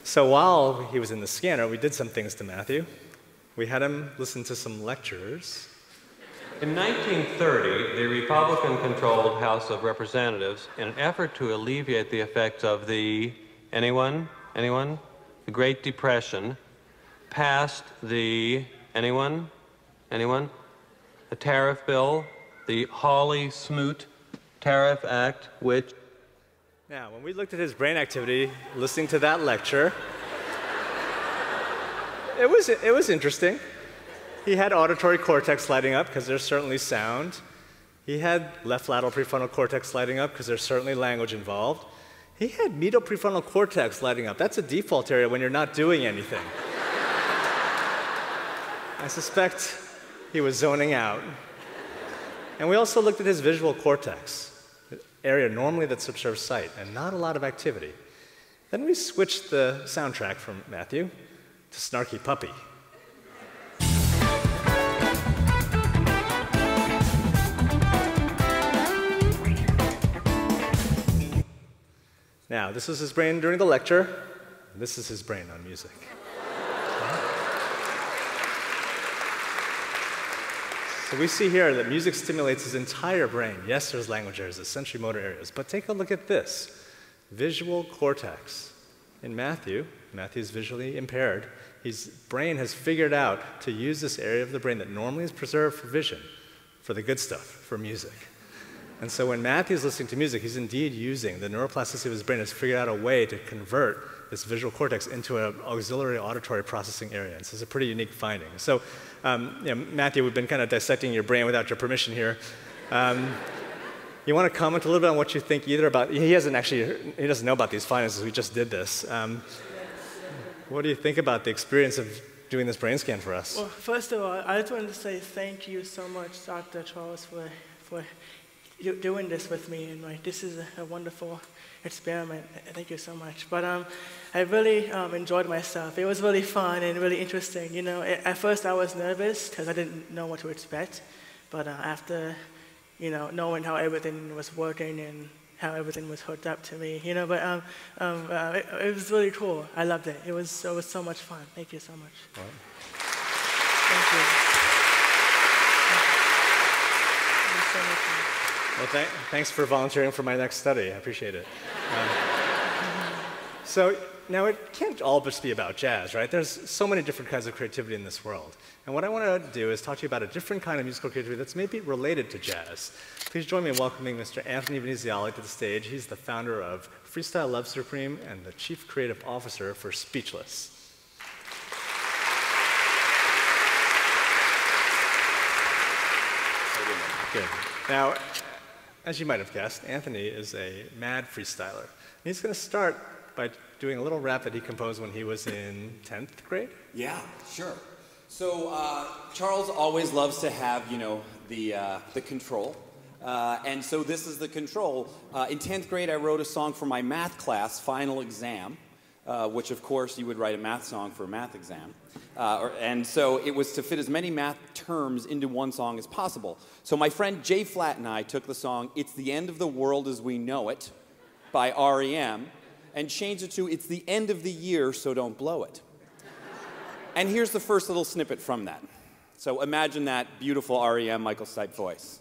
So while he was in the scanner, we did some things to Matthew. We had him listen to some lectures. In 1930, the Republican-controlled House of Representatives, in an effort to alleviate the effects of the, anyone? The Great Depression, passed the, anyone? The tariff bill, the Hawley-Smoot Tariff Act, which... Now, when we looked at his brain activity, listening to that lecture, it was interesting. He had auditory cortex lighting up because there's certainly sound. He had left lateral prefrontal cortex lighting up because there's certainly language involved. He had medial prefrontal cortex lighting up. That's a default area when you're not doing anything. I suspect he was zoning out. And we also looked at his visual cortex, area normally that serves sight, and not a lot of activity. Then we switched the soundtrack from Matthew to Snarky Puppy. Now, this is his brain during the lecture. This is his brain on music. So we see here that music stimulates his entire brain. Yes, there's language areas, there's sensory motor areas, but take a look at this. Visual cortex. In Matthew's visually impaired. His brain has figured out to use this area of the brain that normally is preserved for vision, for the good stuff, for music. And so when Matthew's listening to music, he's indeed using the neuroplasticity of his brain, has figured out a way to convert this visual cortex into an auxiliary auditory processing area. And so it's a pretty unique finding. So, Matthew, we've been kind of dissecting your brain without your permission here. You want to comment a little bit on what you think either about, he doesn't know about these findings because we just did this. What do you think about the experience of doing this brain scan for us? Well, first of all, I just wanted to say thank you so much, Dr. Charles, for doing this with me. And this is a wonderful experiment. Thank you so much. But I really enjoyed myself. It was really fun and really interesting. You know, at first I was nervous because I didn't know what to expect. But after, knowing how everything was working and how everything was hooked up to me, but it was really cool. I loved it. It was so much fun. Thank you so much. All right. Thank you. Thank you so much. Well, thanks for volunteering for my next study. I appreciate it. So now it can't all just be about jazz, right? There's so many different kinds of creativity in this world. And what I want to do is talk to you about a different kind of musical creativity that's maybe related to jazz. Please join me in welcoming Mr. Anthony Veneziale to the stage. He's the founder of Freestyle Love Supreme and the Chief Creative Officer for Speechless. Good. Now, as you might have guessed, Anthony is a mad freestyler. And he's going to start by doing a little rap that he composed when he was in 10th grade. Yeah, sure. So Charles always loves to have, the control. And so this is the control. In 10th grade, I wrote a song for my math class final exam, which, of course, you would write a math song for a math exam. And so it was to fit as many math terms into one song as possible. So my friend Jay Flatt and I took the song It's the End of the World as We Know It by REM and changed it to It's the End of the Year, so don't blow it. And here's the first little snippet from that. So imagine that beautiful REM Michael Stipe voice.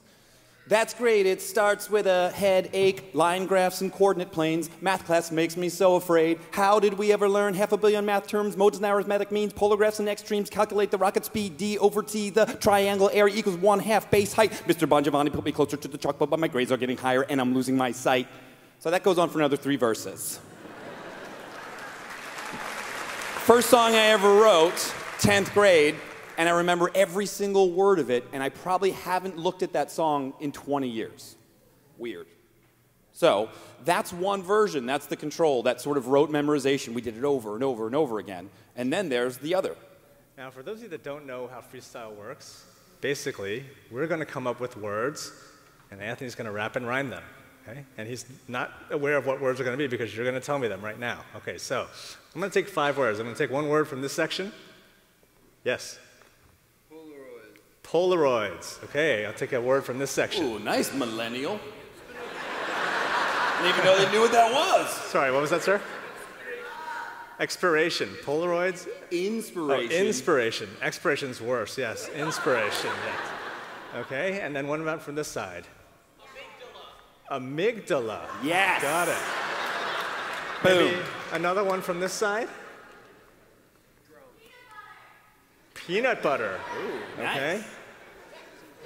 That's great, it starts with a headache, line graphs and coordinate planes. Math class makes me so afraid. How did we ever learn 500 million math terms, modes and arithmetic means, polar graphs and extremes, calculate the rocket speed, D over T, the triangle area equals 1/2 base height. Mr. Bon Giovanni put me closer to the chalkboard, but my grades are getting higher and I'm losing my sight. So that goes on for another 3 verses. First song I ever wrote, 10th grade, and I remember every single word of it, and I probably haven't looked at that song in 20 years. Weird. So that's one version. That's the control, that sort of rote memorization. We did it over and over and over again. And then there's the other. Now, for those of you that don't know how freestyle works, basically, we're going to come up with words, and Anthony's going to rap and rhyme them. Okay? And he's not aware of what words are going to be because you're going to tell me them right now. Okay, so I'm going to take 5 words. I'm going to take one word from this section. Yes? Polaroids. Okay, I'll take a word from this section. Ooh, nice millennial. I didn't even know they knew what that was. Sorry, what was that, sir? Expiration. Polaroids? Inspiration. Oh, inspiration. Expiration's worse, yes. Inspiration, yes. Okay, and then what about from this side? Amygdala. Amygdala. Yes. Got it. Boom. Maybe another one from this side? Peanut butter. Ooh, okay. Nice.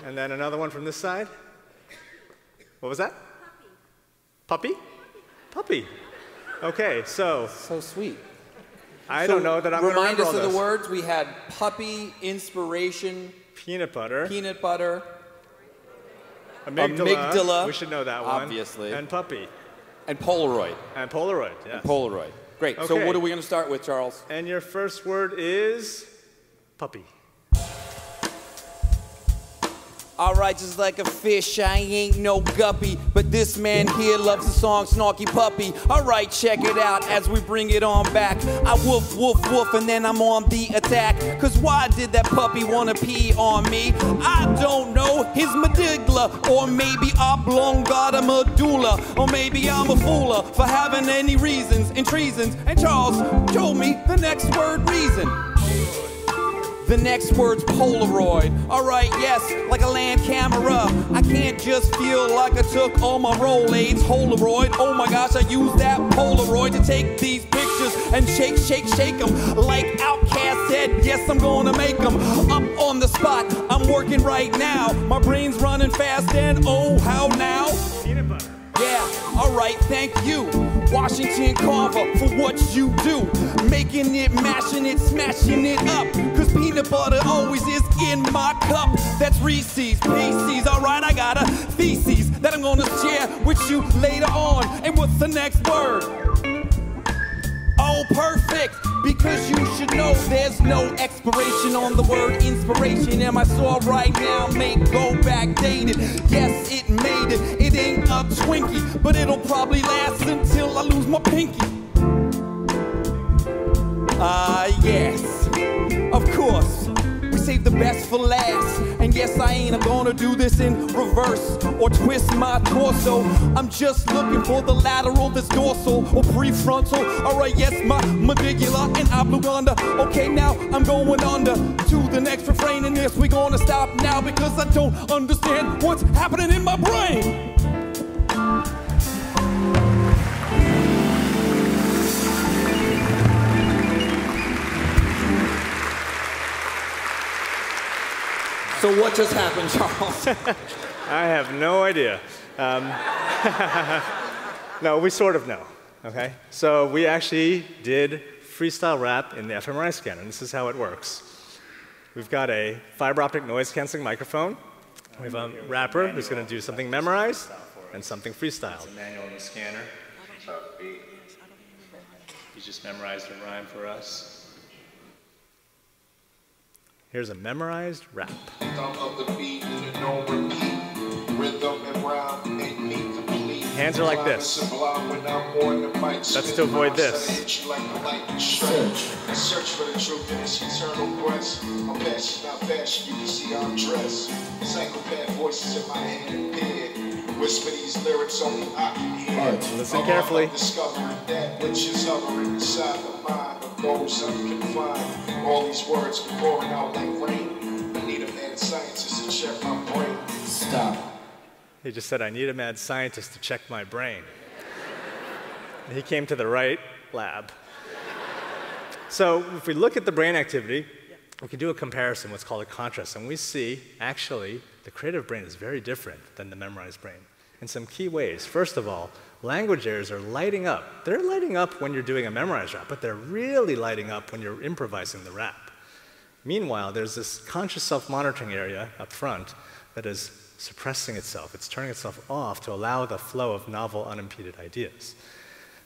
And then another one from this side. What was that? Puppy. Puppy. Okay, so. So sweet. I don't know that I'm going to remember all Remind us of this. the words. We had puppy, inspiration. Peanut butter. Peanut butter. Amygdala. We should know that one. Obviously. And puppy. And Polaroid. And Polaroid, yes. And Polaroid. Great. Okay. So what are we going to start with, Charles? And your first word is puppy. Alright, just like a fish, I ain't no guppy, but this man here loves the song Snarky Puppy. Alright, check it out as we bring it on back. I woof, woof, woof, and then I'm on the attack. Cause why did that puppy wanna pee on me? I don't know, his medulla, or maybe oblongata medulla, or maybe I'm a fooler for having any reasons and treasons. And Charles told me the next word, reason. The next word's Polaroid. Alright, yes, like a land camera. I can't just feel like I took all my Rolaids. Polaroid, oh my gosh, I use that Polaroid to take these pictures and shake, shake, shake them. Like Outkast said, yes, I'm gonna make them. Up on the spot, I'm working right now. My brain's running fast and oh, how now? Peanut butter. Yeah, alright, thank you, Washington Carver, for what you do. Making it, mashing it, smashing it up. Cause peanut butter always is in my cup. That's Reese's, Pieces, alright, I got a thesis that I'm gonna share with you later on. And what's the next word? Oh, perfect, because you should know there's no expiration on the word inspiration. And my soul right now may go backdated. Yes, it made it. It ain't a Twinkie, but it'll probably last until I lose my pinky. Yes, of course. We save the best for last. And yes, I'm gonna do this in reverse or twist my torso. I'm just looking for the lateral that's dorsal or prefrontal. Alright, yes, my medulla and oblongata. Okay, now I'm going under to the next refrain. And yes, we're gonna stop now because I don't understand what's happening in my brain. So what just happened, Charles? I have no idea. No, we sort of know, okay? So we actually did freestyle rap in the fMRI scanner, and this is how it works. We've got a fiber optic noise canceling microphone. We have a rapper who's going to do something memorized and something freestyle. It's a manual in the scanner. He just memorized a rhyme for us. Here's a memorized rap. Hands are like this. That's to avoid this. Search for the truth in this eternal quest. I'm passion, not fashion, you can see I'm dressed. Psychopath voices in my head appear. Whisper these lyrics only I can hear. Listen carefully. Discovering that which is hovering inside the mind of those unconfined. All these words are pouring out like rain. I need a scientist to check my brain. Stop. He just said, I need a mad scientist to check my brain. He came to the right lab. So if we look at the brain activity, we can do a comparison, what's called a contrast, and we see, actually, the creative brain is very different than the memorized brain in some key ways. First of all, language areas are lighting up. They're lighting up when you're doing a memorized rap, but they're really lighting up when you're improvising the rap. Meanwhile, there's this conscious self-monitoring area up front that is suppressing itself. It's turning itself off to allow the flow of novel, unimpeded ideas.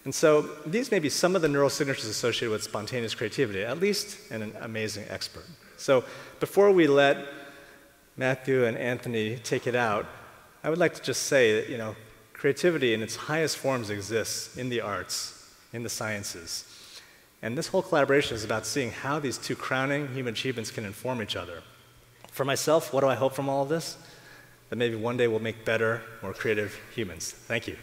And so these may be some of the neural signatures associated with spontaneous creativity, at least in an amazing expert. So before we let Matthew and Anthony take it out, I would like to just say that, you know, creativity in its highest forms exists in the arts, in the sciences. And this whole collaboration is about seeing how these two crowning human achievements can inform each other. For myself, what do I hope from all of this? That maybe one day we'll make better, more creative humans. Thank you.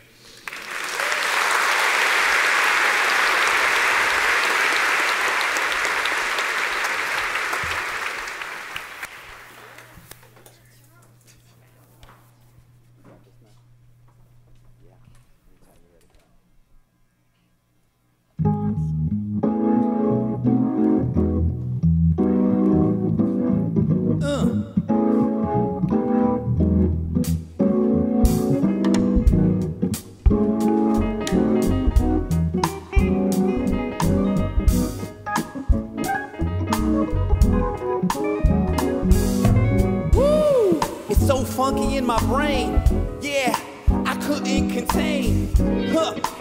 Funky in my brain, yeah, I couldn't contain.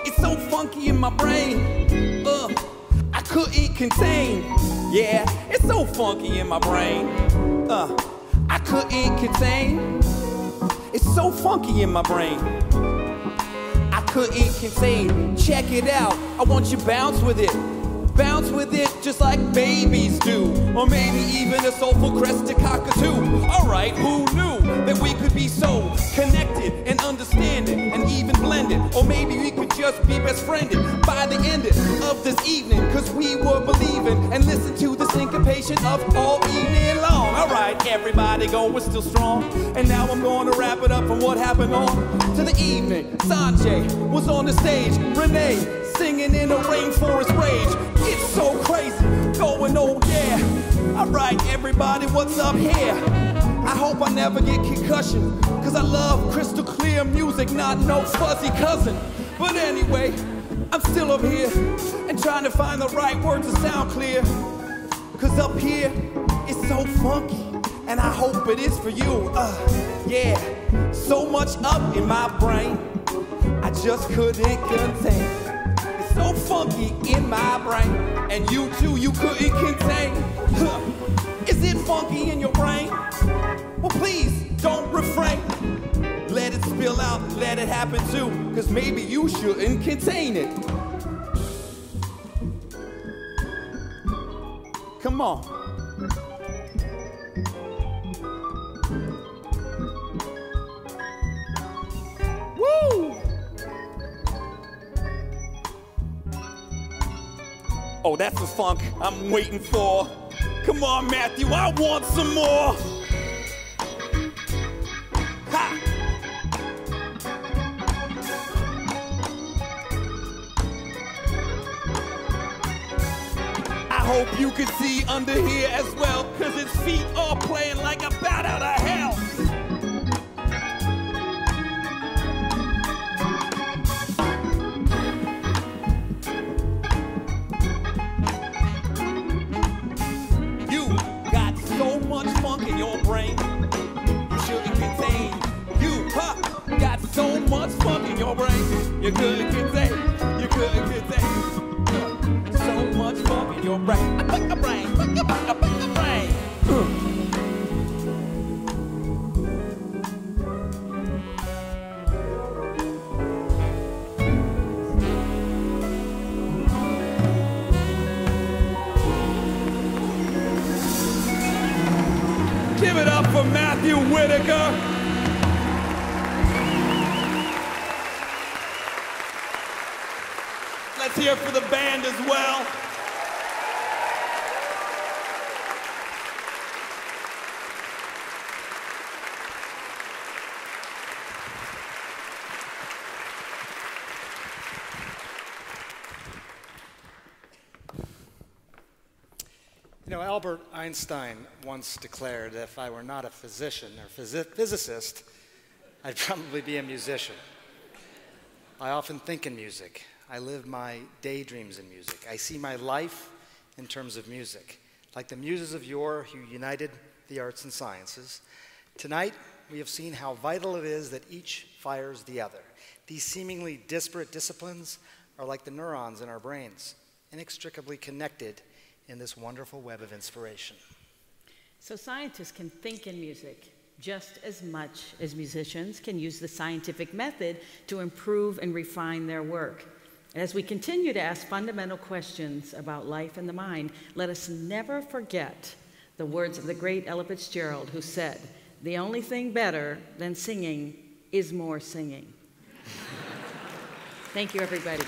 It's so funky in my brain, I couldn't contain. Yeah, it's so funky in my brain, I couldn't contain. It's so funky in my brain, I couldn't contain. Check it out, I want you to bounce with it. Bounce with it just like babies do. Or maybe even a soulful crested cockatoo. Alright, who knew that we could be so connected and understanding and even blended? Or maybe we could just be best friended by the end of this evening, cause we were believing and listened to the syncopation of all evening long. Alright, everybody going still strong. And now I'm gonna wrap it up from what happened on to the evening. Sanjay was on the stage, Renee singing in a rainforest rage. It's so crazy, going oh yeah. Alright everybody, what's up here? I hope I never get concussion, cause I love crystal clear music, not no fuzzy cousin. But anyway, I'm still up here and trying to find the right words to sound clear. Cause up here, it's so funky, and I hope it is for you. Yeah, so much up in my brain, I just couldn't contain. So funky in my brain, and you too, you couldn't contain. Is it funky in your brain? Well, please don't refrain. Let it spill out, let it happen too, cause maybe you shouldn't contain it. Come on. Woo! Oh, that's the funk I'm waiting for. Come on, Matthew, I want some more. Ha! I hope you can see under here as well, cause his feet are playing like a bat out of hell. So much funk in your brain, you couldn't contain, you couldn't contain. So much funk in your brain, I put your brain, put your brain, I put your brain. Give it up for Matthew Whitaker. Let's hear it for the band as well. You know, Albert Einstein once declared that if I were not a physician or physicist, I'd probably be a musician. I often think in music. I live my daydreams in music. I see my life in terms of music. Like the muses of yore who united the arts and sciences, tonight we have seen how vital it is that each fires the other. These seemingly disparate disciplines are like the neurons in our brains, inextricably connected in this wonderful web of inspiration. So scientists can think in music just as much as musicians can use the scientific method to improve and refine their work. As we continue to ask fundamental questions about life and the mind, let us never forget the words of the great Ella Fitzgerald, who said, "The only thing better than singing is more singing." Thank you, everybody.